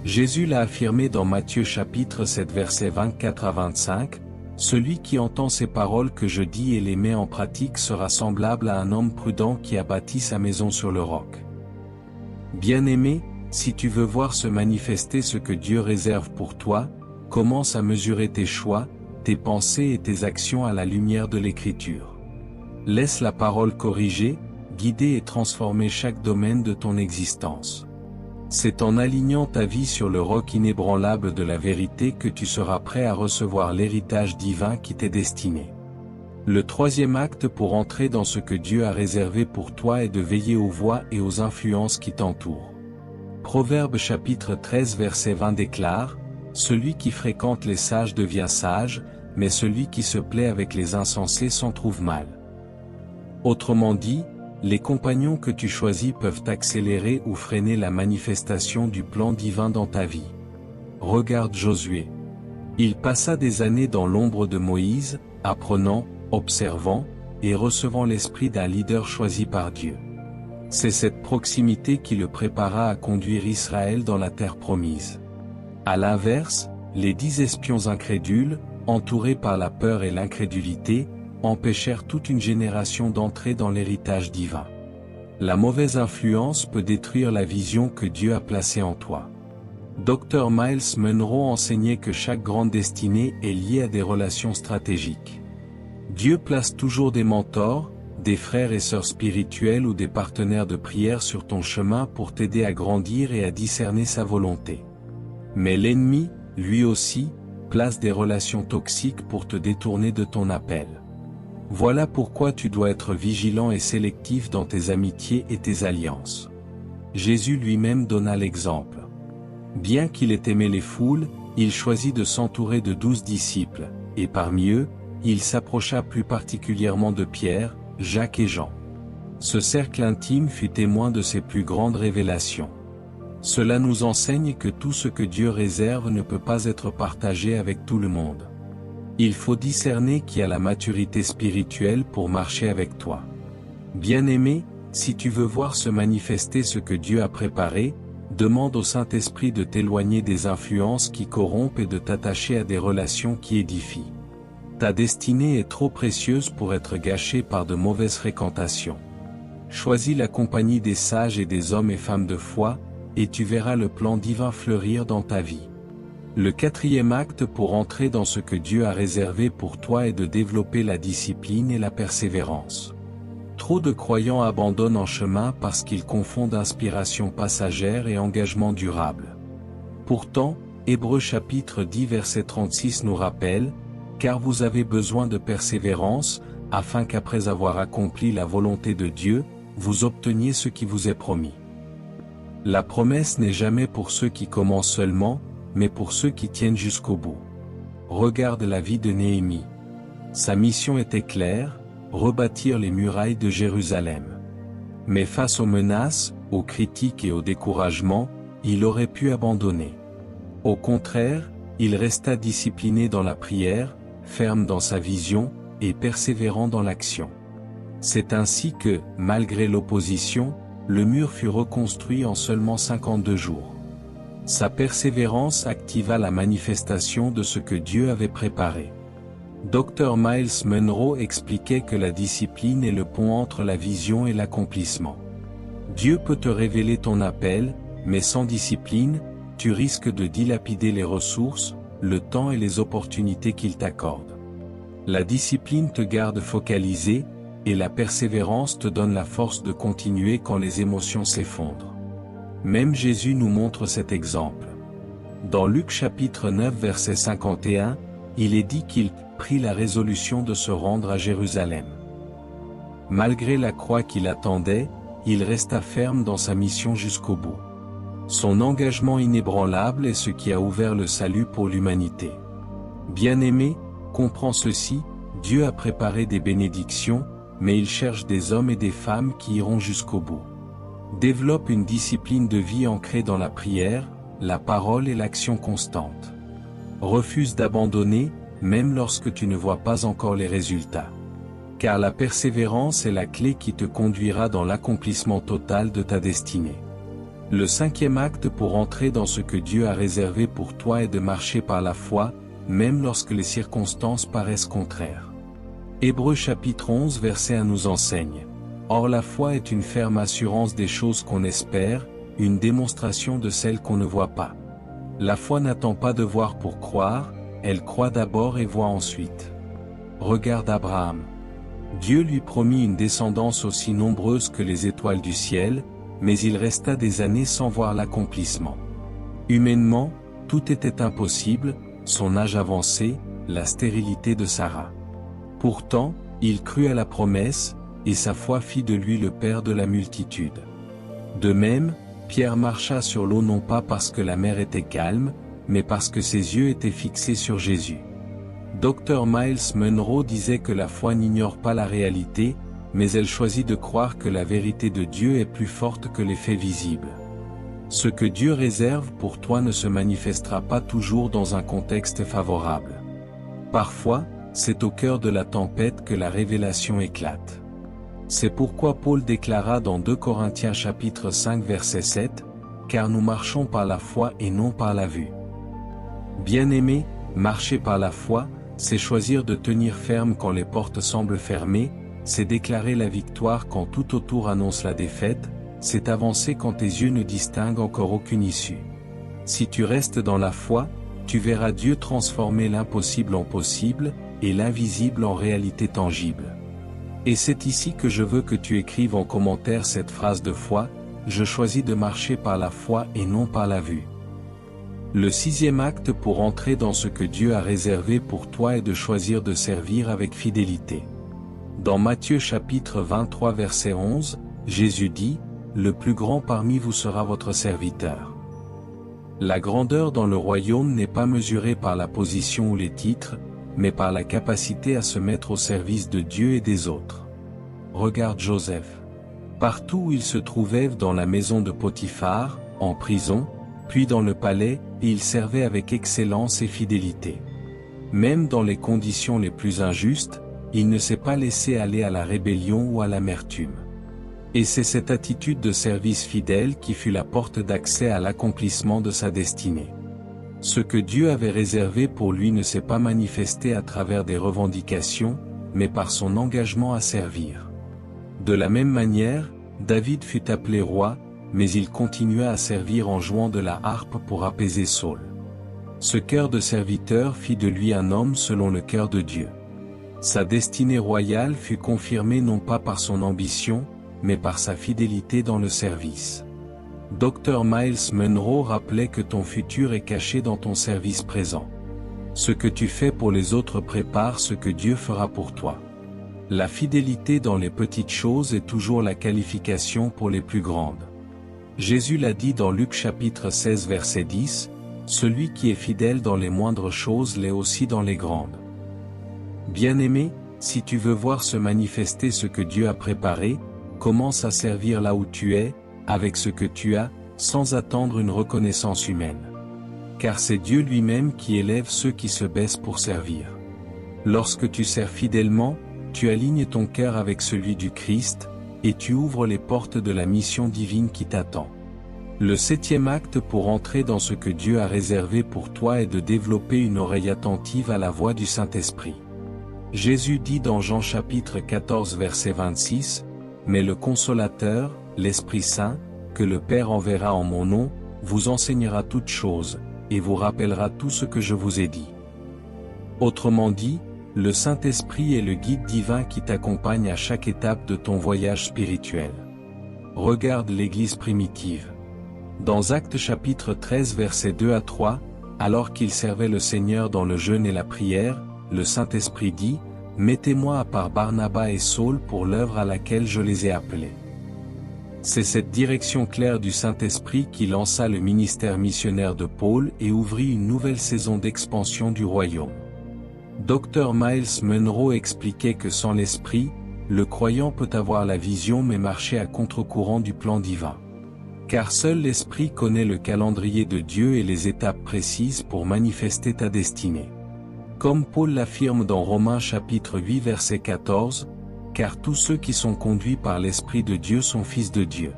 Jésus l'a affirmé dans Matthieu chapitre 7 versets 24 à 25, « Celui qui entend ces paroles que je dis et les met en pratique sera semblable à un homme prudent qui a bâti sa maison sur le roc. » Bien-aimé, si tu veux voir se manifester ce que Dieu réserve pour toi, commence à mesurer tes choix, tes pensées et tes actions à la lumière de l'Écriture. Laisse la parole corriger, guider et transformer chaque domaine de ton existence. C'est en alignant ta vie sur le roc inébranlable de la vérité que tu seras prêt à recevoir l'héritage divin qui t'est destiné. Le troisième acte pour entrer dans ce que Dieu a réservé pour toi est de veiller aux voix et aux influences qui t'entourent. Proverbe chapitre 13 verset 20 déclare, « Celui qui fréquente les sages devient sage, mais celui qui se plaît avec les insensés s'en trouve mal. » Autrement dit, les compagnons que tu choisis peuvent accélérer ou freiner la manifestation du plan divin dans ta vie. Regarde Josué. Il passa des années dans l'ombre de Moïse, apprenant, observant, et recevant l'esprit d'un leader choisi par Dieu. C'est cette proximité qui le prépara à conduire Israël dans la terre promise. À l'inverse, les 10 espions incrédules, entourés par la peur et l'incrédulité, empêchèrent toute une génération d'entrer dans l'héritage divin. La mauvaise influence peut détruire la vision que Dieu a placée en toi. Dr Myles Munroe enseignait que chaque grande destinée est liée à des relations stratégiques. Dieu place toujours des mentors, des frères et sœurs spirituels ou des partenaires de prière sur ton chemin pour t'aider à grandir et à discerner sa volonté. Mais l'ennemi, lui aussi, place des relations toxiques pour te détourner de ton appel. Voilà pourquoi tu dois être vigilant et sélectif dans tes amitiés et tes alliances. Jésus lui-même donna l'exemple. Bien qu'il ait aimé les foules, il choisit de s'entourer de 12 disciples, et parmi eux, il s'approcha plus particulièrement de Pierre, Jacques et Jean. Ce cercle intime fut témoin de ses plus grandes révélations. Cela nous enseigne que tout ce que Dieu réserve ne peut pas être partagé avec tout le monde. Il faut discerner qui a la maturité spirituelle pour marcher avec toi. Bien-aimé, si tu veux voir se manifester ce que Dieu a préparé, demande au Saint-Esprit de t'éloigner des influences qui corrompent et de t'attacher à des relations qui édifient. Ta destinée est trop précieuse pour être gâchée par de mauvaises fréquentations. Choisis la compagnie des sages et des hommes et femmes de foi, et tu verras le plan divin fleurir dans ta vie. Le 4e acte pour entrer dans ce que Dieu a réservé pour toi est de développer la discipline et la persévérance. Trop de croyants abandonnent en chemin parce qu'ils confondent inspiration passagère et engagement durable. Pourtant, Hébreux chapitre 10 verset 36 nous rappelle, « Car vous avez besoin de persévérance, afin qu'après avoir accompli la volonté de Dieu, vous obteniez ce qui vous est promis. » La promesse n'est jamais pour ceux qui commencent seulement, mais pour ceux qui tiennent jusqu'au bout. Regarde la vie de Néhémie. Sa mission était claire, rebâtir les murailles de Jérusalem. Mais face aux menaces, aux critiques et au découragement, il aurait pu abandonner. Au contraire, il resta discipliné dans la prière, ferme dans sa vision, et persévérant dans l'action. C'est ainsi que, malgré l'opposition, le mur fut reconstruit en seulement 52 jours. Sa persévérance activa la manifestation de ce que Dieu avait préparé. Dr Myles Munroe expliquait que la discipline est le pont entre la vision et l'accomplissement. Dieu peut te révéler ton appel, mais sans discipline, tu risques de dilapider les ressources, le temps et les opportunités qu'il t'accorde. La discipline te garde focalisé, et la persévérance te donne la force de continuer quand les émotions s'effondrent. Même Jésus nous montre cet exemple. Dans Luc chapitre 9 verset 51, il est dit qu'il prit la résolution de se rendre à Jérusalem. Malgré la croix qu'il attendait, il resta ferme dans sa mission jusqu'au bout. Son engagement inébranlable est ce qui a ouvert le salut pour l'humanité. Bien-aimé, comprends ceci, Dieu a préparé des bénédictions, mais il cherche des hommes et des femmes qui iront jusqu'au bout. Développe une discipline de vie ancrée dans la prière, la parole et l'action constante. Refuse d'abandonner, même lorsque tu ne vois pas encore les résultats. Car la persévérance est la clé qui te conduira dans l'accomplissement total de ta destinée. Le 5e acte pour entrer dans ce que Dieu a réservé pour toi est de marcher par la foi, même lorsque les circonstances paraissent contraires. Hébreux chapitre 11 verset 1 nous enseigne. Or la foi est une ferme assurance des choses qu'on espère, une démonstration de celles qu'on ne voit pas. La foi n'attend pas de voir pour croire, elle croit d'abord et voit ensuite. Regarde Abraham. Dieu lui promit une descendance aussi nombreuse que les étoiles du ciel, mais il resta des années sans voir l'accomplissement. Humainement, tout était impossible, son âge avancé, la stérilité de Sarah. Pourtant, il crut à la promesse, et sa foi fit de lui le père de la multitude. De même, Pierre marcha sur l'eau non pas parce que la mer était calme, mais parce que ses yeux étaient fixés sur Jésus. Dr Myles Munroe disait que la foi n'ignore pas la réalité, mais elle choisit de croire que la vérité de Dieu est plus forte que les faits visibles. Ce que Dieu réserve pour toi ne se manifestera pas toujours dans un contexte favorable. Parfois, c'est au cœur de la tempête que la révélation éclate. C'est pourquoi Paul déclara dans 2 Corinthiens chapitre 5 verset 7, « Car nous marchons par la foi et non par la vue. » Bien-aimés, marcher par la foi, c'est choisir de tenir ferme quand les portes semblent fermées, c'est déclarer la victoire quand tout autour annonce la défaite, c'est avancer quand tes yeux ne distinguent encore aucune issue. Si tu restes dans la foi, tu verras Dieu transformer l'impossible en possible, et l'invisible en réalité tangible. Et c'est ici que je veux que tu écrives en commentaire cette phrase de foi, « Je choisis de marcher par la foi et non par la vue ». Le 6e acte pour entrer dans ce que Dieu a réservé pour toi est de choisir de servir avec fidélité. Dans Matthieu chapitre 23 verset 11, Jésus dit, « Le plus grand parmi vous sera votre serviteur ». La grandeur dans le royaume n'est pas mesurée par la position ou les titres, mais par la capacité à se mettre au service de Dieu et des autres. Regarde Joseph. Partout où il se trouvait, dans la maison de Potiphar, en prison, puis dans le palais, et il servait avec excellence et fidélité. Même dans les conditions les plus injustes, il ne s'est pas laissé aller à la rébellion ou à l'amertume. Et c'est cette attitude de service fidèle qui fut la porte d'accès à l'accomplissement de sa destinée. Ce que Dieu avait réservé pour lui ne s'est pas manifesté à travers des revendications, mais par son engagement à servir. De la même manière, David fut appelé roi, mais il continua à servir en jouant de la harpe pour apaiser Saul. Ce cœur de serviteur fit de lui un homme selon le cœur de Dieu. Sa destinée royale fut confirmée non pas par son ambition, mais par sa fidélité dans le service. Dr Miles Monroe rappelait que ton futur est caché dans ton service présent. Ce que tu fais pour les autres prépare ce que Dieu fera pour toi. La fidélité dans les petites choses est toujours la qualification pour les plus grandes. Jésus l'a dit dans Luc chapitre 16 verset 10, « Celui qui est fidèle dans les moindres choses l'est aussi dans les grandes. » Bien-aimé, si tu veux voir se manifester ce que Dieu a préparé, commence à servir là où tu es, avec ce que tu as, sans attendre une reconnaissance humaine. Car c'est Dieu lui-même qui élève ceux qui se baissent pour servir. Lorsque tu sers fidèlement, tu alignes ton cœur avec celui du Christ, et tu ouvres les portes de la mission divine qui t'attend. Le 7e acte pour entrer dans ce que Dieu a réservé pour toi est de développer une oreille attentive à la voix du Saint-Esprit. Jésus dit dans Jean chapitre 14 verset 26, « Mais le Consolateur, l'Esprit Saint, que le Père enverra en mon nom, vous enseignera toutes choses, et vous rappellera tout ce que je vous ai dit. » Autrement dit, le Saint-Esprit est le guide divin qui t'accompagne à chaque étape de ton voyage spirituel. Regarde l'Église primitive. Dans Actes chapitre 13 versets 2 à 3, alors qu'ils servaient le Seigneur dans le jeûne et la prière, le Saint-Esprit dit, « Mettez-moi à part Barnabas et Saul pour l'œuvre à laquelle je les ai appelés. » C'est cette direction claire du Saint-Esprit qui lança le ministère missionnaire de Paul et ouvrit une nouvelle saison d'expansion du royaume. Dr Miles Monroe expliquait que sans l'Esprit, le croyant peut avoir la vision mais marcher à contre-courant du plan divin. Car seul l'Esprit connaît le calendrier de Dieu et les étapes précises pour manifester ta destinée. Comme Paul l'affirme dans Romains chapitre 8 verset 14, « Car tous ceux qui sont conduits par l'Esprit de Dieu sont fils de Dieu. »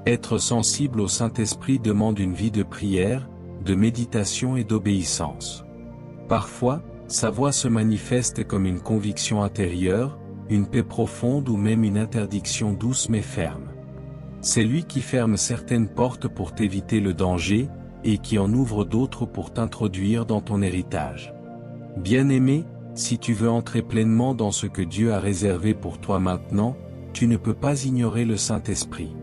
Être sensible au Saint-Esprit demande une vie de prière, de méditation et d'obéissance. Parfois, sa voix se manifeste comme une conviction intérieure, une paix profonde ou même une interdiction douce mais ferme. C'est lui qui ferme certaines portes pour t'éviter le danger, et qui en ouvre d'autres pour t'introduire dans ton héritage. Bien-aimé, si tu veux entrer pleinement dans ce que Dieu a réservé pour toi maintenant, tu ne peux pas ignorer le Saint-Esprit.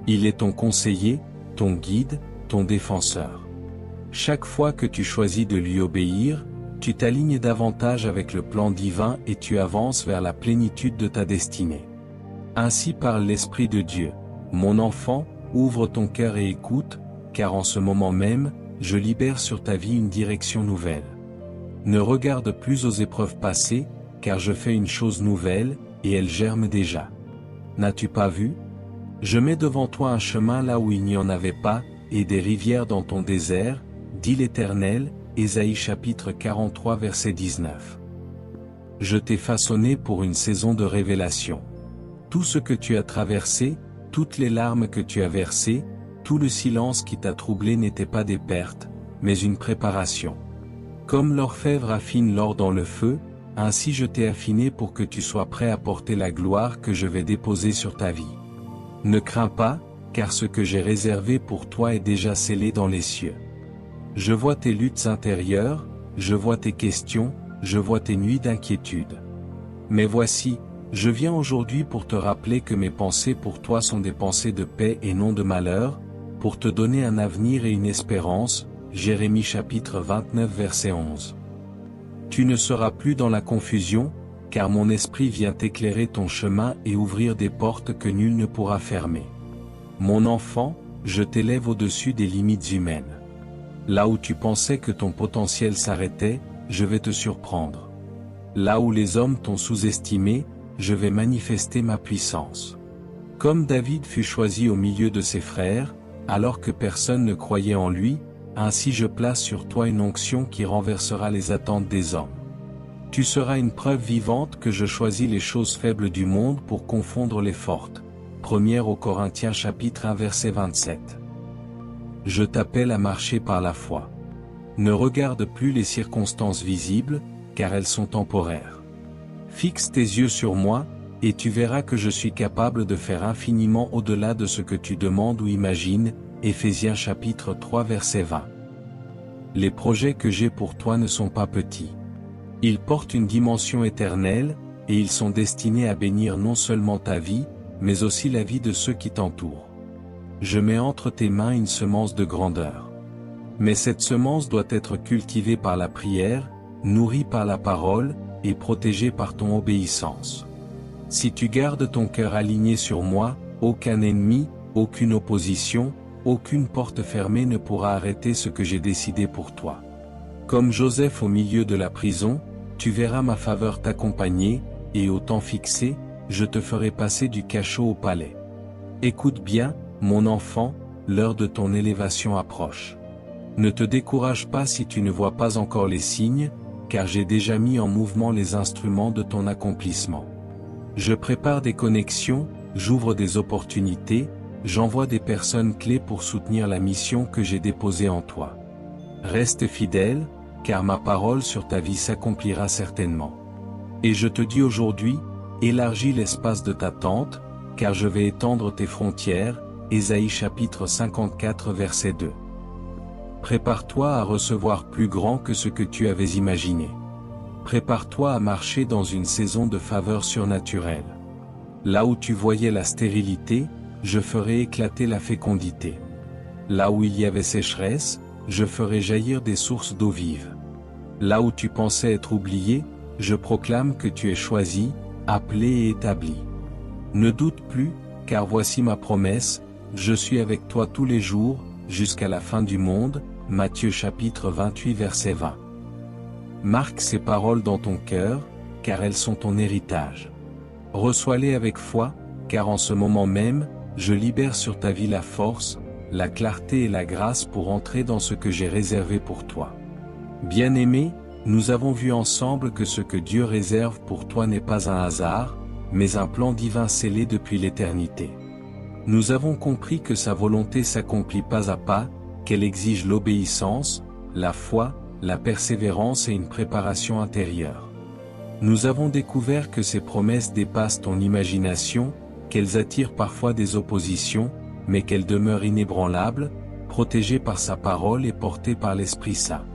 Il est ton conseiller, ton guide, ton défenseur. Chaque fois que tu choisis de lui obéir, tu t'alignes davantage avec le plan divin et tu avances vers la plénitude de ta destinée. Ainsi parle l'Esprit de Dieu. Mon enfant, ouvre ton cœur et écoute, car en ce moment même, je libère sur ta vie une direction nouvelle. Ne regarde plus aux épreuves passées, car je fais une chose nouvelle, et elle germe déjà. N'as-tu pas vu? Je mets devant toi un chemin là où il n'y en avait pas, et des rivières dans ton désert, dit l'Éternel, Ésaïe chapitre 43 verset 19. Je t'ai façonné pour une saison de révélation. Tout ce que tu as traversé, toutes les larmes que tu as versées, tout le silence qui t'a troublé n'étaient pas des pertes, mais une préparation. Comme l'orfèvre affine l'or dans le feu, ainsi je t'ai affiné pour que tu sois prêt à porter la gloire que je vais déposer sur ta vie. Ne crains pas, car ce que j'ai réservé pour toi est déjà scellé dans les cieux. Je vois tes luttes intérieures, je vois tes questions, je vois tes nuits d'inquiétude. Mais voici, je viens aujourd'hui pour te rappeler que mes pensées pour toi sont des pensées de paix et non de malheur, pour te donner un avenir et une espérance, Jérémie chapitre 29 verset 11. Tu ne seras plus dans la confusion, car mon esprit vient éclairer ton chemin et ouvrir des portes que nul ne pourra fermer. Mon enfant, je t'élève au-dessus des limites humaines. Là où tu pensais que ton potentiel s'arrêtait, je vais te surprendre. Là où les hommes t'ont sous-estimé, je vais manifester ma puissance. Comme David fut choisi au milieu de ses frères, alors que personne ne croyait en lui, ainsi je place sur toi une onction qui renversera les attentes des hommes. Tu seras une preuve vivante que je choisis les choses faibles du monde pour confondre les fortes. 1 aux Corinthiens chapitre 1 verset 27. Je t'appelle à marcher par la foi. Ne regarde plus les circonstances visibles, car elles sont temporaires. Fixe tes yeux sur moi, et tu verras que je suis capable de faire infiniment au-delà de ce que tu demandes ou imagines, Éphésiens chapitre 3 verset 20. Les projets que j'ai pour toi ne sont pas petits. Ils portent une dimension éternelle, et ils sont destinés à bénir non seulement ta vie, mais aussi la vie de ceux qui t'entourent. Je mets entre tes mains une semence de grandeur. Mais cette semence doit être cultivée par la prière, nourrie par la parole, et protégée par ton obéissance. Si tu gardes ton cœur aligné sur moi, aucun ennemi, aucune opposition, aucune porte fermée ne pourra arrêter ce que j'ai décidé pour toi. Comme Joseph au milieu de la prison, tu verras ma faveur t'accompagner, et au temps fixé, je te ferai passer du cachot au palais. Écoute bien, mon enfant, l'heure de ton élévation approche. Ne te décourage pas si tu ne vois pas encore les signes, car j'ai déjà mis en mouvement les instruments de ton accomplissement. Je prépare des connexions, j'ouvre des opportunités, j'envoie des personnes clés pour soutenir la mission que j'ai déposée en toi. Reste fidèle, car ma parole sur ta vie s'accomplira certainement. Et je te dis aujourd'hui, élargis l'espace de ta tente, car je vais étendre tes frontières, Ésaïe chapitre 54 verset 2. Prépare-toi à recevoir plus grand que ce que tu avais imaginé. Prépare-toi à marcher dans une saison de faveur surnaturelle. Là où tu voyais la stérilité, je ferai éclater la fécondité. Là où il y avait sécheresse, je ferai jaillir des sources d'eau vive. Là où tu pensais être oublié, je proclame que tu es choisi, appelé et établi. Ne doute plus, car voici ma promesse, je suis avec toi tous les jours, jusqu'à la fin du monde, Matthieu chapitre 28 verset 20. Marque ces paroles dans ton cœur, car elles sont ton héritage. Reçois-les avec foi, car en ce moment même, je libère sur ta vie la force, la clarté et la grâce pour entrer dans ce que j'ai réservé pour toi. Bien-aimé, nous avons vu ensemble que ce que Dieu réserve pour toi n'est pas un hasard, mais un plan divin scellé depuis l'éternité. Nous avons compris que sa volonté s'accomplit pas à pas, qu'elle exige l'obéissance, la foi, la persévérance et une préparation intérieure. Nous avons découvert que ces promesses dépassent ton imagination, qu'elles attirent parfois des oppositions, mais qu'elles demeurent inébranlables, protégées par sa parole et portées par l'Esprit Saint.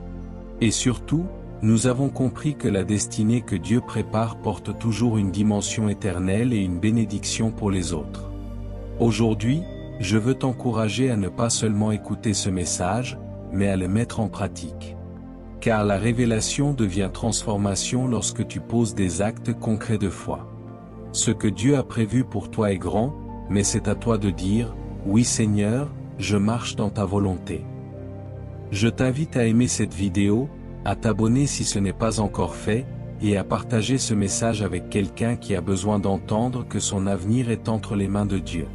Et surtout, nous avons compris que la destinée que Dieu prépare porte toujours une dimension éternelle et une bénédiction pour les autres. Aujourd'hui, je veux t'encourager à ne pas seulement écouter ce message, mais à le mettre en pratique. Car la révélation devient transformation lorsque tu poses des actes concrets de foi. Ce que Dieu a prévu pour toi est grand, mais c'est à toi de dire, « Oui Seigneur, je marche dans ta volonté ». Je t'invite à aimer cette vidéo, à t'abonner si ce n'est pas encore fait, et à partager ce message avec quelqu'un qui a besoin d'entendre que son avenir est entre les mains de Dieu.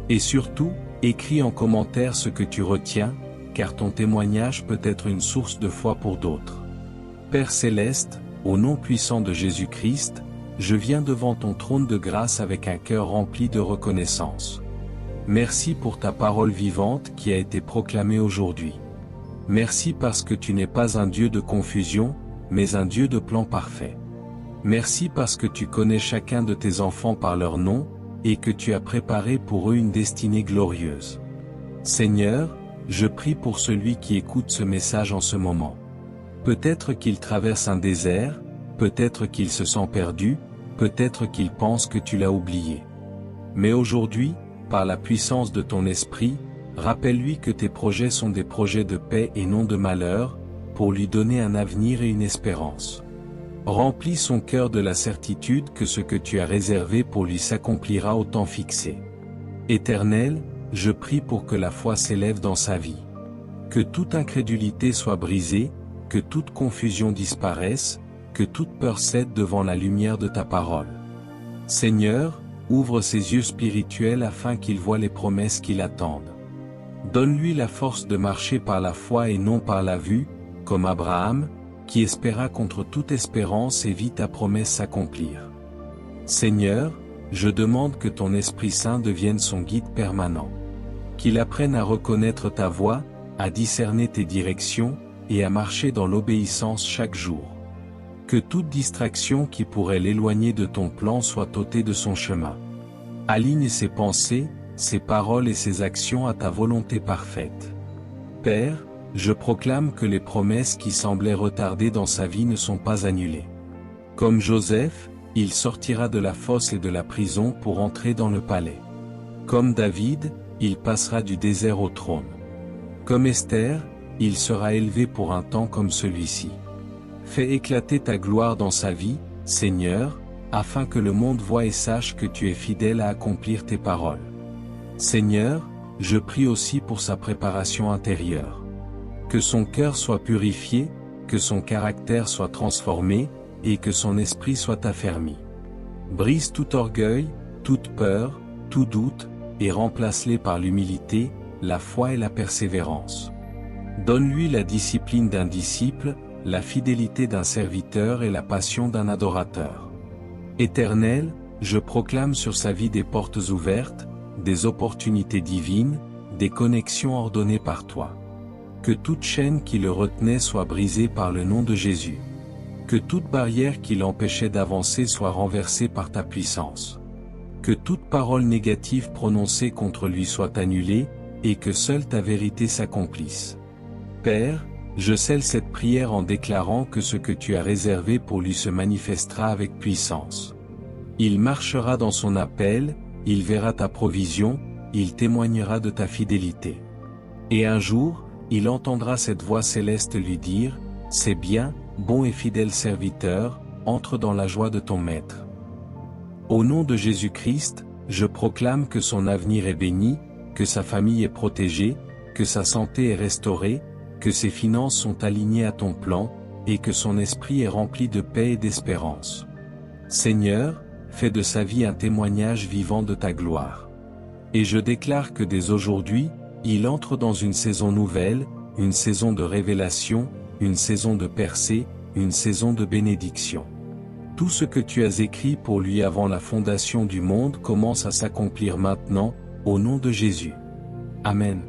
Et surtout, écris en commentaire ce que tu retiens, car ton témoignage peut être une source de foi pour d'autres. Père céleste, au nom puissant de Jésus-Christ, je viens devant ton trône de grâce avec un cœur rempli de reconnaissance. Merci pour ta parole vivante qui a été proclamée aujourd'hui. Merci parce que tu n'es pas un Dieu de confusion, mais un Dieu de plan parfait. Merci parce que tu connais chacun de tes enfants par leur nom, et que tu as préparé pour eux une destinée glorieuse. Seigneur, je prie pour celui qui écoute ce message en ce moment. Peut-être qu'il traverse un désert, peut-être qu'il se sent perdu, peut-être qu'il pense que tu l'as oublié. Mais aujourd'hui, par la puissance de ton esprit, rappelle-lui que tes projets sont des projets de paix et non de malheur, pour lui donner un avenir et une espérance. Remplis son cœur de la certitude que ce que tu as réservé pour lui s'accomplira au temps fixé. Éternel, je prie pour que la foi s'élève dans sa vie. Que toute incrédulité soit brisée, que toute confusion disparaisse, que toute peur cède devant la lumière de ta parole. Seigneur, ouvre ses yeux spirituels afin qu'il voie les promesses qui l'attendent. Donne-lui la force de marcher par la foi et non par la vue, comme Abraham, qui espéra contre toute espérance et vit ta promesse s'accomplir. Seigneur, je demande que ton Esprit Saint devienne son guide permanent. Qu'il apprenne à reconnaître ta voix, à discerner tes directions, et à marcher dans l'obéissance chaque jour. Que toute distraction qui pourrait l'éloigner de ton plan soit ôtée de son chemin. Aligne ses pensées, ses paroles et ses actions à ta volonté parfaite. Père, je proclame que les promesses qui semblaient retardées dans sa vie ne sont pas annulées. Comme Joseph, il sortira de la fosse et de la prison pour entrer dans le palais. Comme David, il passera du désert au trône. Comme Esther, il sera élevé pour un temps comme celui-ci. Fais éclater ta gloire dans sa vie, Seigneur, afin que le monde voie et sache que tu es fidèle à accomplir tes paroles. Seigneur, je prie aussi pour sa préparation intérieure. Que son cœur soit purifié, que son caractère soit transformé, et que son esprit soit affermi. Brise tout orgueil, toute peur, tout doute, et remplace-les par l'humilité, la foi et la persévérance. Donne-lui la discipline d'un disciple, la fidélité d'un serviteur et la passion d'un adorateur. Éternel, je proclame sur sa vie des portes ouvertes, des opportunités divines, des connexions ordonnées par toi. Que toute chaîne qui le retenait soit brisée par le nom de Jésus. Que toute barrière qui l'empêchait d'avancer soit renversée par ta puissance. Que toute parole négative prononcée contre lui soit annulée, et que seule ta vérité s'accomplisse. Père, je scelle cette prière en déclarant que ce que tu as réservé pour lui se manifestera avec puissance. Il marchera dans son appel, il verra ta provision, il témoignera de ta fidélité. Et un jour, il entendra cette voix céleste lui dire, « C'est bien, bon et fidèle serviteur, entre dans la joie de ton maître. » Au nom de Jésus-Christ, je proclame que son avenir est béni, que sa famille est protégée, que sa santé est restaurée, que ses finances sont alignées à ton plan, et que son esprit est rempli de paix et d'espérance. Seigneur, fais de sa vie un témoignage vivant de ta gloire. Et je déclare que dès aujourd'hui, il entre dans une saison nouvelle, une saison de révélation, une saison de percée, une saison de bénédiction. Tout ce que tu as écrit pour lui avant la fondation du monde commence à s'accomplir maintenant, au nom de Jésus. Amen.